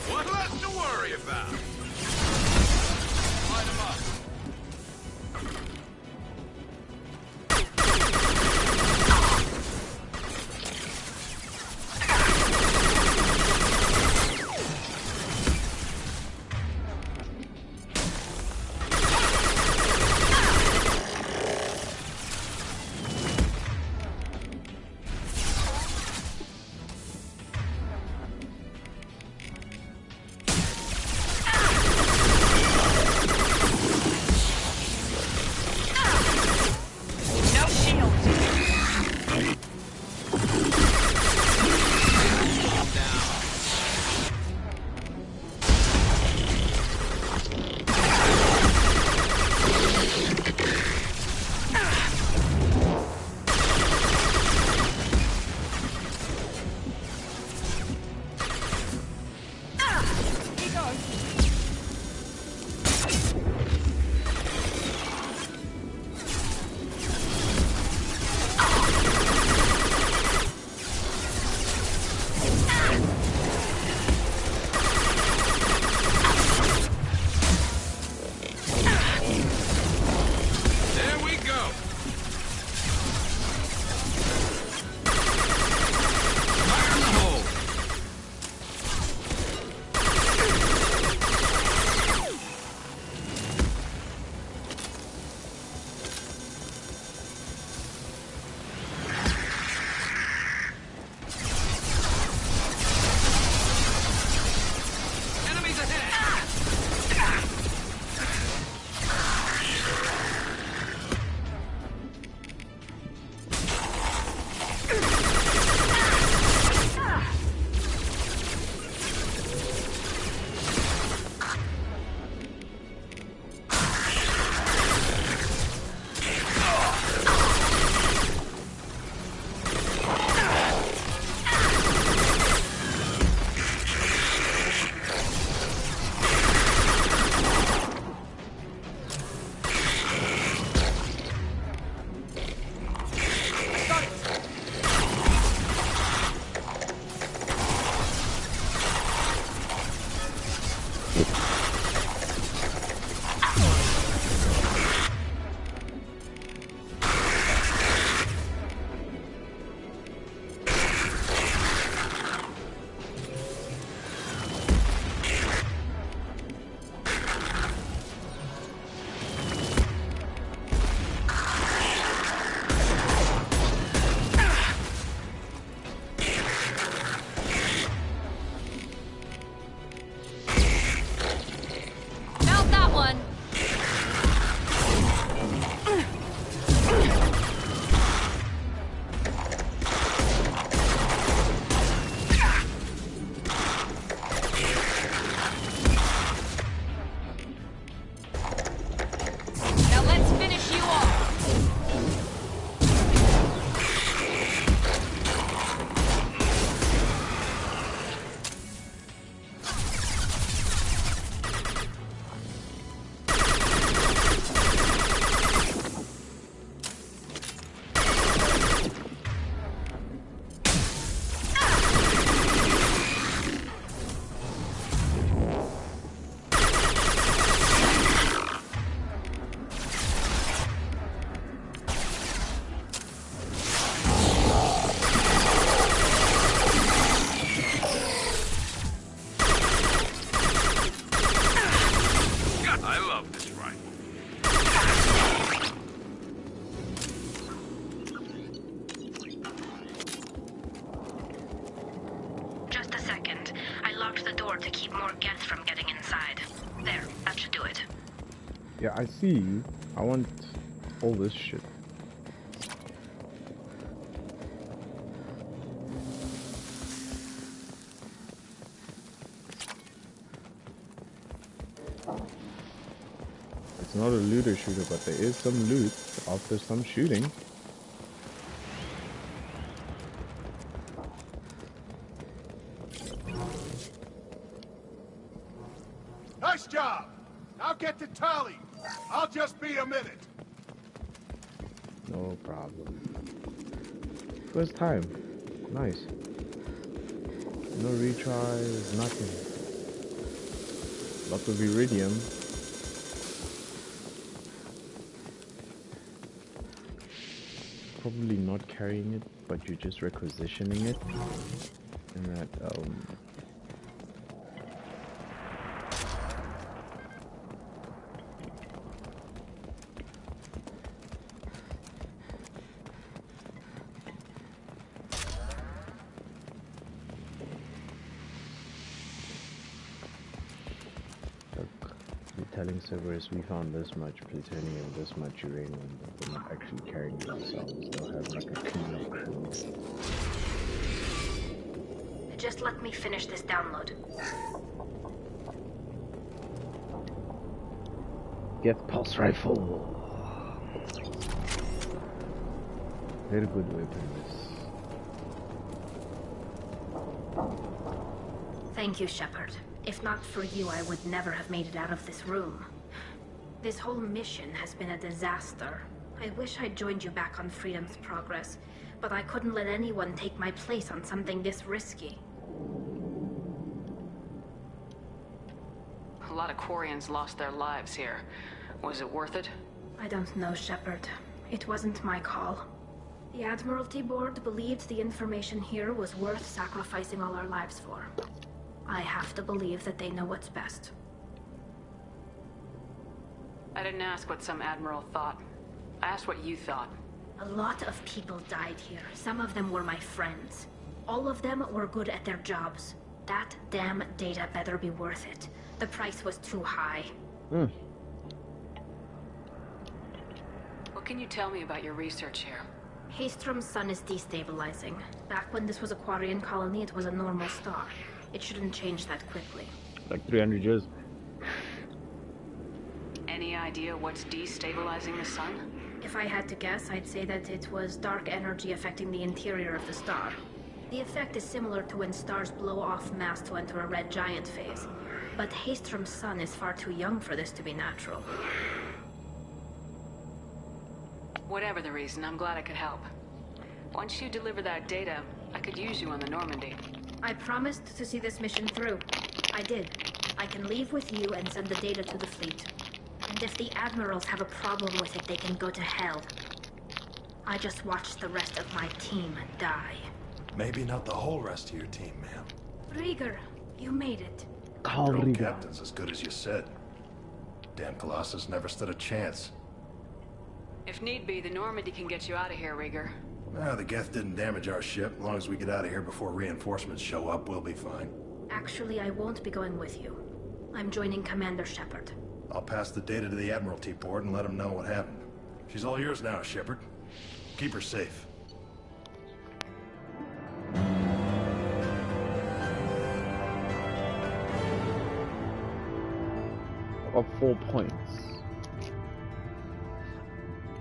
S5: What left to worry about? Light 'em up.
S9: second. I locked the door to keep more Geth from getting inside. There, that should do it.
S1: Yeah, I see you. I want all this shit. It's not a looter shooter, but there is some loot after some shooting.
S7: Nice job! Now get to Tally. I'll just be a minute.
S1: No problem. First time. Nice. No retries, nothing. Lots of iridium. Probably not carrying it, but you're just requisitioning it. And that, telling Cerberus we found this much plutonium, this much uranium, but they're not actually carrying it themselves. They'll have like a cleanup crew.
S9: Just let me finish this download.
S1: Get pulse rifle. Very good weapon.
S9: Thank you, Shepard. If not for you, I would never have made it out of this room. This whole mission has been a disaster. I wish I'd joined you back on Freedom's Progress, but I couldn't let anyone take my place on something this risky.
S2: A lot of Quarians lost their lives here. Was it worth it?
S9: I don't know, Shepard. It wasn't my call. The Admiralty Board believed the information here was worth sacrificing all our lives for. I have to believe that they know what's best.
S2: I didn't ask what some admiral thought. I asked what you thought.
S9: A lot of people died here. Some of them were my friends. All of them were good at their jobs. That damn data better be worth it. The price was too high.
S2: What can you tell me about your research here?
S9: Haystrom's sun is destabilizing. Back when this was a Quarian colony, it was a normal star. It shouldn't change that quickly.
S1: Like 300 years.
S2: Any idea what's destabilizing the sun?
S9: If I had to guess, I'd say that it was dark energy affecting the interior of the star. The effect is similar to when stars blow off mass to enter a red giant phase. But Haystrom's sun is far too young for this to be natural.
S2: Whatever the reason, I'm glad I could help. Once you deliver that data, I could use you on the Normandy.
S9: I promised to see this mission through. I did. I can leave with you and send the data to the fleet. And if the admirals have a problem with it, they can go to hell. I just watched the rest of my team die.
S7: Maybe not the whole rest of your team, ma'am.
S9: Rieger, you made it.
S7: Your old captain's as good as you said. Damn Colossus never stood a chance.
S2: If need be, the Normandy can get you out of here, Rieger.
S7: The Geth didn't damage our ship. As long as we get out of here before reinforcements show up, we'll be fine.
S9: Actually, I won't be going with you. I'm joining Commander Shepard.
S7: I'll pass the data to the Admiralty Board and let them know what happened. She's all yours now, Shepard. Keep her safe.
S1: Of 4 points.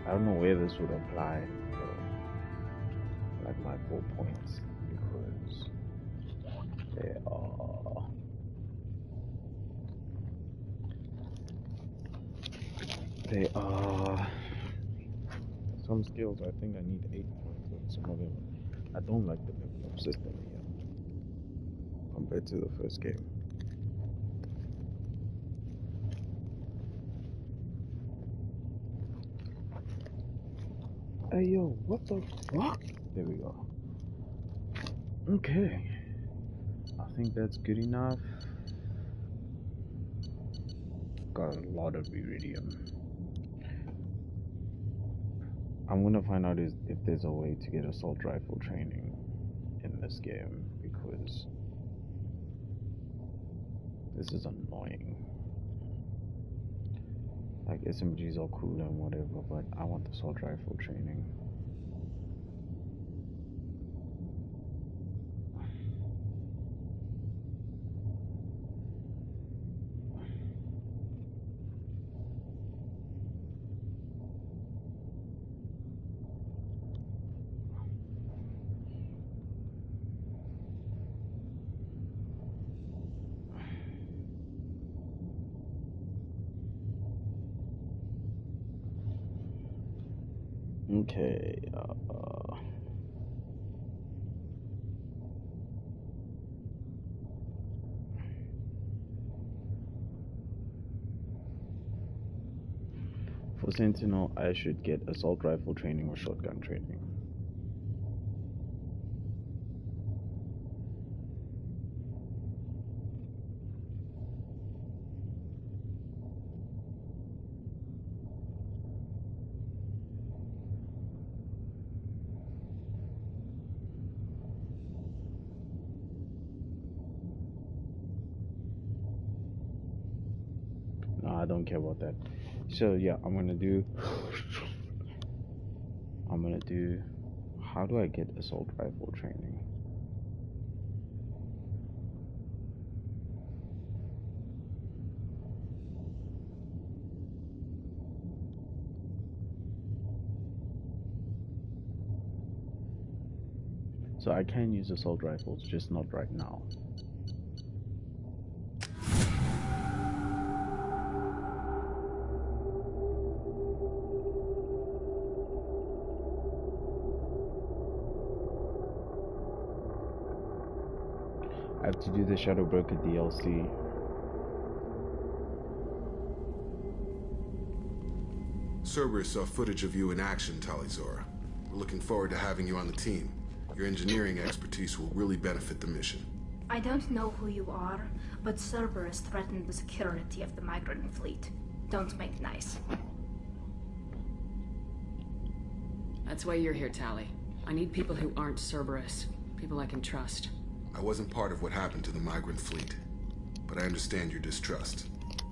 S1: I don't know where this would apply. Like my 4 points, because they are some skills. I think I need 8 points, and some of them I don't like the level up system here compared to the first game. Hey yo, what the fuck? There we go. Okay. I think that's good enough. Got a lot of iridium. I'm gonna find out if there's a way to get assault rifle training in this game, because This is annoying. Like, SMGs are cool and whatever, but I want the assault rifle training. Okay, for Sentinel, I should get assault rifle training or shotgun training. No, I don't care about that. So yeah, I'm gonna do. How do I get assault rifle training? So I can use assault rifles, just not right now. I have to do the Shadow Broker DLC.
S10: Cerberus saw footage of you in action, Talizora. We're looking forward to having you on the team. Your engineering expertise will really benefit the mission.
S9: I don't know who you are, but Cerberus threatened the security of the migrant fleet. Don't make nice.
S2: That's why you're here, Tali. I need people who aren't Cerberus. People I can trust.
S10: I wasn't part of what happened to the migrant fleet, but I understand your distrust.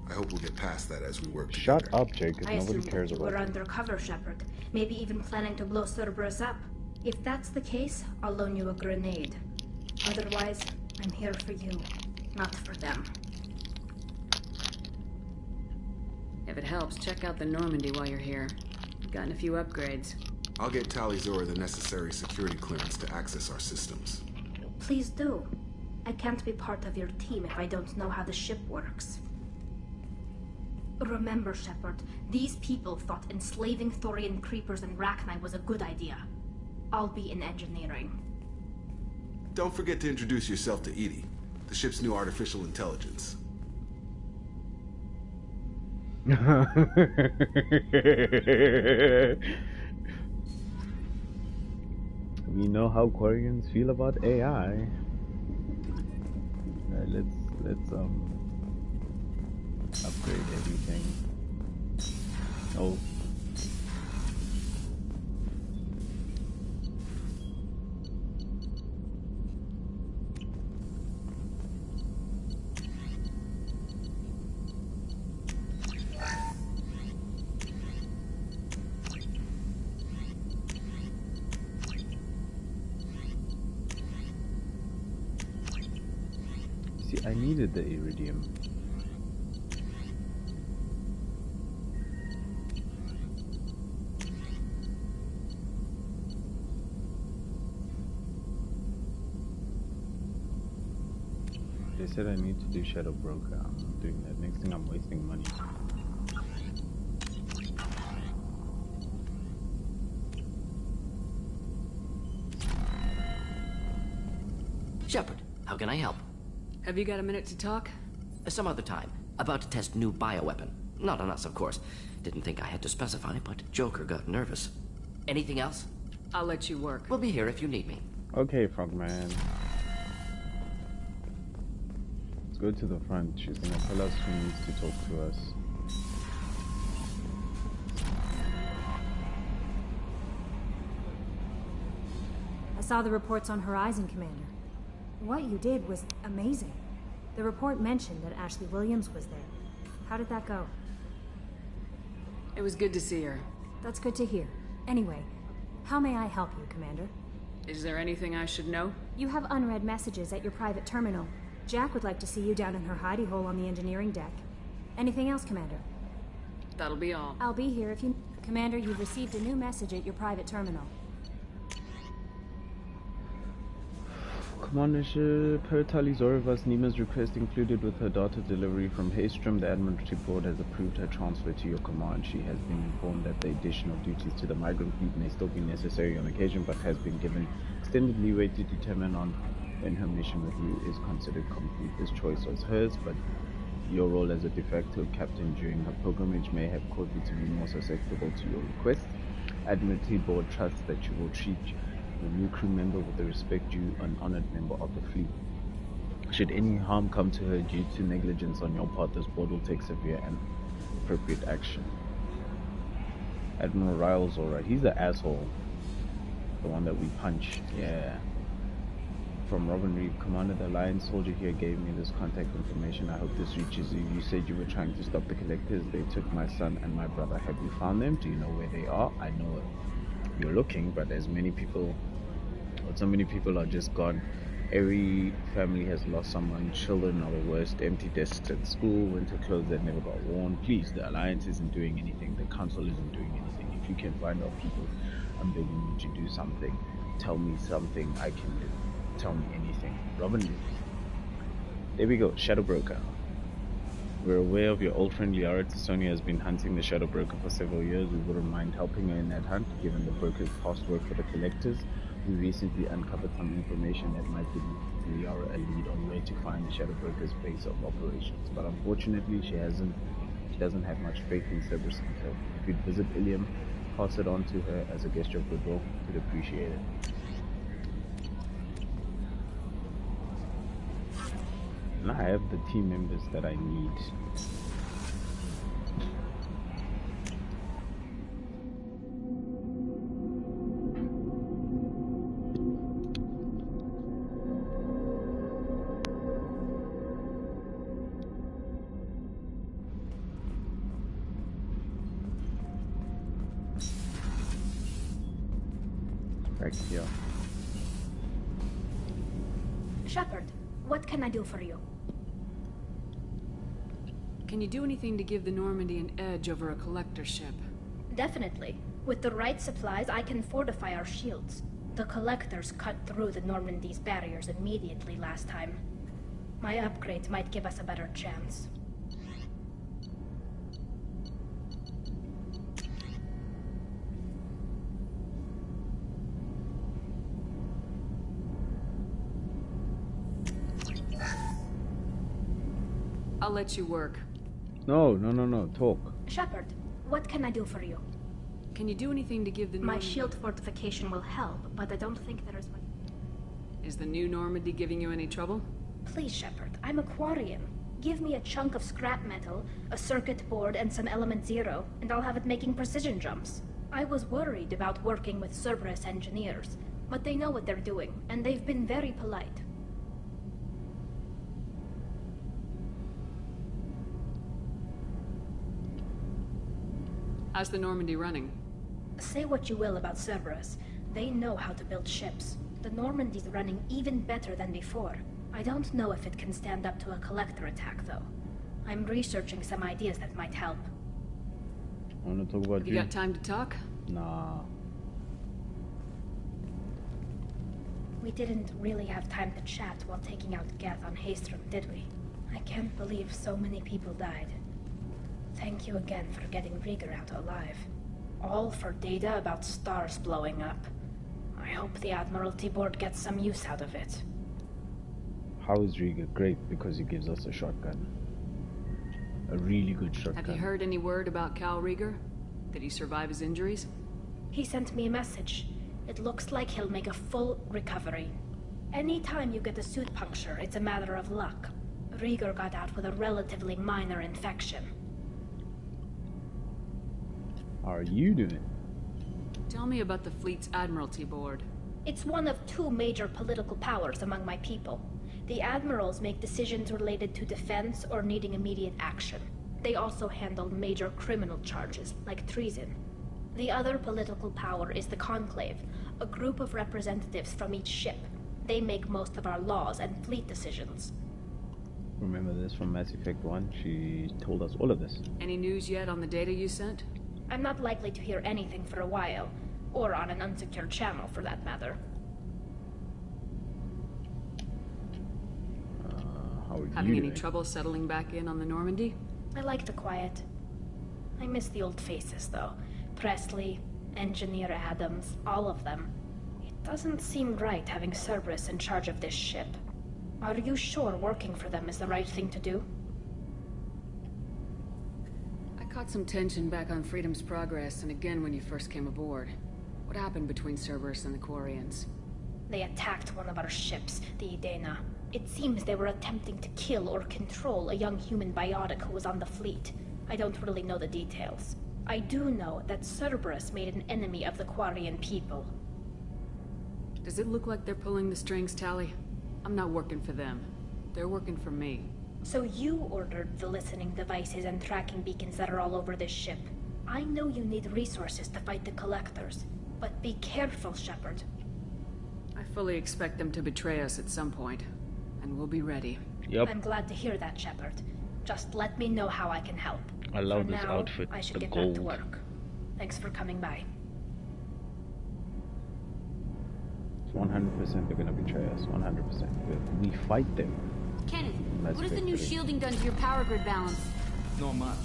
S10: I hope we'll get past that as we work together.
S1: Shut up, Jacob. Nobody cares about
S9: we're
S1: you.
S9: undercover, Shepard. Maybe even planning to blow Cerberus up. If that's the case, I'll loan you a grenade. Otherwise, I'm here for you, not for them.
S2: If it helps, check out the Normandy while you're here. I've gotten a few upgrades.
S10: I'll get Talizora the necessary security clearance to access our systems.
S9: Please do. I can't be part of your team if I don't know how the ship works. Remember, Shepard, these people thought enslaving Thorian creepers and Rachni was a good idea. I'll be in engineering.
S10: Don't forget to introduce yourself to Edie, the ship's new artificial intelligence.
S1: We know how Quarians feel about AI. Let's upgrade everything. Oh. See, I needed the iridium. They said I need to do Shadow Broker. I'm not doing that. Next thing, I'm wasting money.
S11: Shepard, how can I help?
S2: Have you got a minute to talk?
S11: Some other time. About to test new bioweapon. Not on us, of course. Didn't think I had to specify, but Joker got nervous. Anything else?
S2: I'll let you work.
S11: We'll be here if you need me.
S1: Okay, Frogman. Let's go to the front. She's gonna tell us who needs to talk to us.
S12: I saw the reports on Horizon, Commander. What you did was amazing. The report mentioned that Ashley Williams was there. How did that go?
S2: It was good to see her.
S12: That's good to hear. Anyway, how may I help you, Commander?
S2: Is there anything I should know?
S12: You have unread messages at your private terminal. Jack would like to see you down in her hidey hole on the engineering deck. Anything else, Commander?
S2: That'll be all.
S12: I'll be here if you... Commander, you've received a new message at your private terminal.
S1: Commandership, per Talizorevas, Nima's request included with her data delivery from Haystrom, the Admiralty Board has approved her transfer to your command. She has been informed that the additional duties to the migrant fleet may still be necessary on occasion, but has been given extended leeway to determine on when her mission with you is considered complete. This choice was hers, but your role as a de facto captain during her pilgrimage may have caused you to be more susceptible to your request. Admiralty Board trusts that you will treat the new crew member with the respect due an honored member of the fleet. Should any harm come to her due to negligence on your part, this board will take severe and appropriate action. Admiral Riles, alright, he's the asshole. The one that we punched, yeah. From Robin Reed, Commander, the Alliance soldier here gave me this contact information. I hope this reaches you. You said you were trying to stop the collectors. They took my son and my brother. Have you found them? Do you know where they are? I know you're looking, but as many people, or so many people are just gone. Every family has lost someone. Children are the worst. Empty desks at school, winter clothes that never got worn. Please, the Alliance isn't doing anything. The Council isn't doing anything. If you can find our people, I'm begging you to do something. Tell me something I can do. Tell me anything. Robin Lee. There we go, Shadow Broker. We're aware of your old friend Liara Sonia has been hunting the Shadow Broker for several years. We wouldn't mind helping her in that hunt, given the broker's past work for the collectors. We recently uncovered some information that might give Liara a lead on where to find the Shadow Broker's base of operations. But unfortunately, she doesn't have much faith in Cerberus himself. If you'd visit Ilium, pass it on to her as a gesture of goodwill, we'd appreciate it. Now I have the team members that I need. Right here.
S9: Shepard, what can I do for you?
S2: Can you do anything to give the Normandy an edge over a collector ship?
S9: Definitely. With the right supplies, I can fortify our shields. The collectors cut through the Normandy's barriers immediately last time. My upgrades might give us a better chance.
S2: I'll let you work.
S1: No, talk.
S9: Shepard, what can I do for you?
S2: Can you do anything to give the
S9: My shield fortification will help, but I don't think there is much...
S2: Is the new Normandy giving you any trouble?
S9: Please, Shepard, I'm a Quarian. Give me a chunk of scrap metal, a circuit board, and some element zero, and I'll have it making precision jumps. I was worried about working with Cerberus engineers, but they know what they're doing, and they've been very polite.
S2: How's the Normandy running?
S9: Say what you will about Cerberus. They know how to build ships. The Normandy's running even better than before. I don't know if it can stand up to a collector attack, though. I'm researching some ideas that might help.
S1: I want to talk about
S2: you. Got time to talk?
S1: Nah.
S9: We didn't really have time to chat while taking out Geth on Haystrom, did we? I can't believe so many people died. Thank you again for getting Rieger out alive. All for data about stars blowing up. I hope the Admiralty Board gets some use out of it.
S1: How is Rieger? Great, because he gives us a shotgun. A really good shotgun.
S2: Have you heard any word about Cal Rieger? Did he survive his injuries?
S9: He sent me a message. It looks like he'll make a full recovery. Anytime you get a suit puncture, it's a matter of luck. Rieger got out with a relatively minor infection.
S1: How are you doing?
S2: Tell me about the fleet's Admiralty Board.
S9: It's one of two major political powers among my people. The admirals make decisions related to defense or needing immediate action. They also handle major criminal charges, like treason. The other political power is the Conclave, a group of representatives from each ship. They make most of our laws and fleet decisions.
S1: Remember this from Mass Effect 1? She told us all of this.
S2: Any news yet on the data you sent?
S9: I'm not likely to hear anything for a while, or on an unsecured channel for that matter.
S1: How are you
S2: Having any
S1: doing?
S2: trouble settling back in on the Normandy?
S9: I like the quiet. I miss the old faces, though. Presley, Engineer Adams, all of them. It doesn't seem right having Cerberus in charge of this ship. Are you sure working for them is the right thing to do?
S2: I caught some tension back on Freedom's Progress, and again when you first came aboard. What happened between Cerberus and the Quarians?
S9: They attacked one of our ships, the Idena. It seems they were attempting to kill or control a young human biotic who was on the fleet. I don't really know the details. I do know that Cerberus made an enemy of the Quarian people.
S2: Does it look like they're pulling the strings, Tali? I'm not working for them. They're working for me.
S9: So you ordered the listening devices and tracking beacons that are all over this ship. I know you need resources to fight the Collectors, but be careful, Shepard.
S2: I fully expect them to betray us at some point, and we'll be ready.
S1: Yep.
S9: I'm glad to hear that, Shepard. Just let me know how I can help.
S1: I love
S9: For
S1: this
S9: now,
S1: outfit,
S9: I should
S1: the
S9: get
S1: gold.
S9: back to work. Thanks for coming by.
S1: 100% they're gonna betray us. 100%. We fight them.
S13: Kenneth,
S1: Let's
S13: what has the new
S1: victory.
S13: shielding done to your power grid balance?
S14: Not much.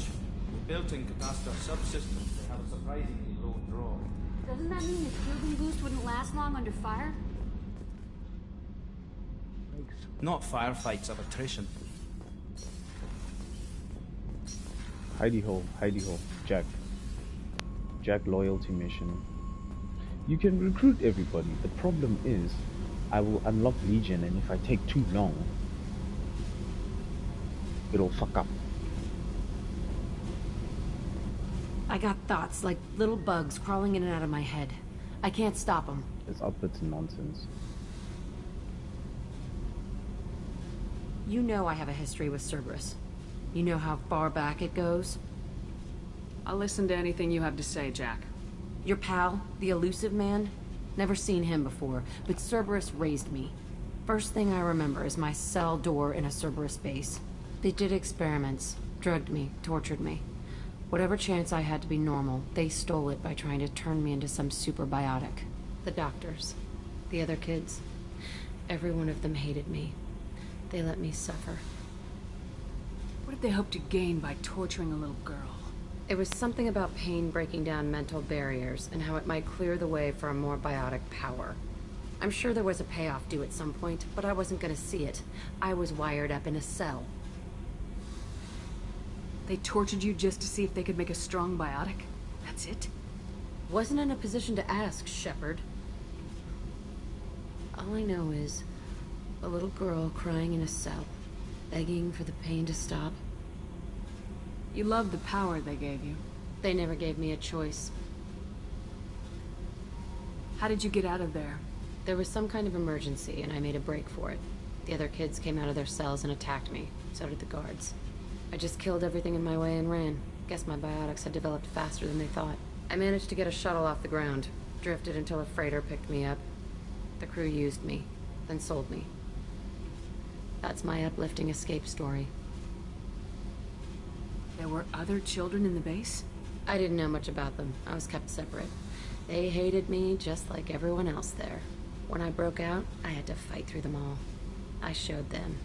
S14: With built-in capacitor subsystems, they have a surprisingly low draw.
S13: Doesn't that mean the shielding boost wouldn't last long under fire?
S14: Not firefights of attrition.
S1: Hidey hole, Jack. Jack loyalty mission. You can recruit everybody. The problem is, I will unlock Legion, and if I take too long, it'll fuck up.
S15: I got thoughts like little bugs crawling in and out of my head. I can't stop them.
S1: This outfit's nonsense.
S15: You know I have a history with Cerberus. You know how far back it goes?
S2: I'll listen to anything you have to say, Jack.
S15: Your pal, the elusive man? Never seen him before, but Cerberus raised me. First thing I remember is my cell door in a Cerberus base. They did experiments, drugged me, tortured me. Whatever chance I had to be normal, they stole it by trying to turn me into some super biotic. The doctors, the other kids, every one of them hated me. They let me suffer.
S2: What did they hope to gain by torturing a little girl?
S15: It was something about pain breaking down mental barriers and how it might clear the way for a more biotic power. I'm sure there was a payoff due at some point, but I wasn't gonna see it. I was wired up in a cell.
S2: They tortured you just to see if they could make a strong biotic? That's it?
S15: Wasn't in a position to ask, Shepard. All I know is a little girl crying in a cell, begging for the pain to stop.
S2: You loved the power they gave you.
S15: They never gave me a choice.
S2: How did you get out of there?
S15: There was some kind of emergency, and I made a break for it. The other kids came out of their cells and attacked me. So did the guards. I just killed everything in my way and ran. Guess my biotics had developed faster than they thought. I managed to get a shuttle off the ground. Drifted until a freighter picked me up. The crew used me, then sold me. That's my uplifting escape story.
S2: There were other children in the base?
S15: I didn't know much about them. I was kept separate. They hated me just like everyone else there. When I broke out, I had to fight through them all. I showed them,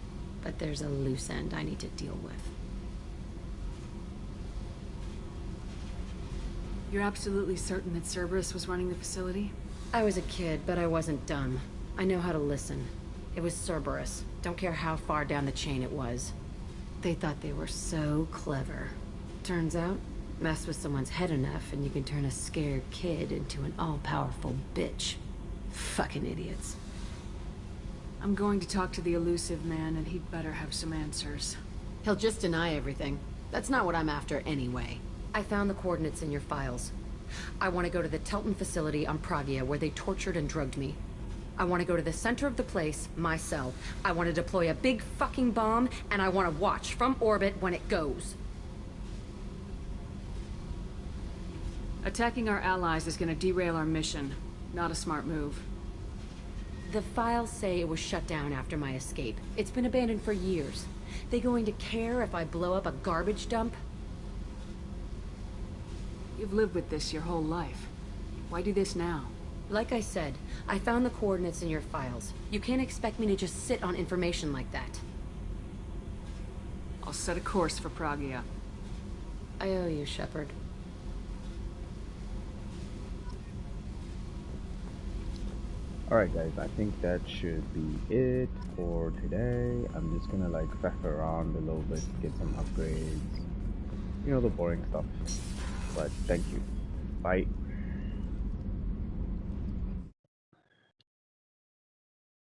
S15: but there's a loose end I need to deal with.
S2: You're absolutely certain that Cerberus was running the facility?
S15: I was a kid, but I wasn't dumb. I know how to listen. It was Cerberus. Don't care how far down the chain it was. They thought they were so clever. Turns out, mess with someone's head enough and you can turn a scared kid into an all-powerful bitch. Fucking idiots.
S2: I'm going to talk to the elusive man, and he'd better have some answers.
S15: He'll just deny everything. That's not what I'm after anyway. I found the coordinates in your files. I want to go to the Telton facility on Pragia where they tortured and drugged me. I want to go to the center of the place, my cell. I want to deploy a big fucking bomb, and I want to watch from orbit when it goes.
S2: Attacking our allies is gonna derail our mission. Not a smart move.
S15: The files say it was shut down after my escape. It's been abandoned for years. They going to care if I blow up a garbage dump?
S2: You've lived with this your whole life. Why do this now?
S15: Like I said, I found the coordinates in your files. You can't expect me to just sit on information like that.
S2: I'll set a course for Pragia.
S15: I owe you, Shepard.
S1: Alright guys, I think that should be it for today. I'm just gonna like faff around a little bit, get some upgrades. You know, the boring stuff. But thank you. Bye.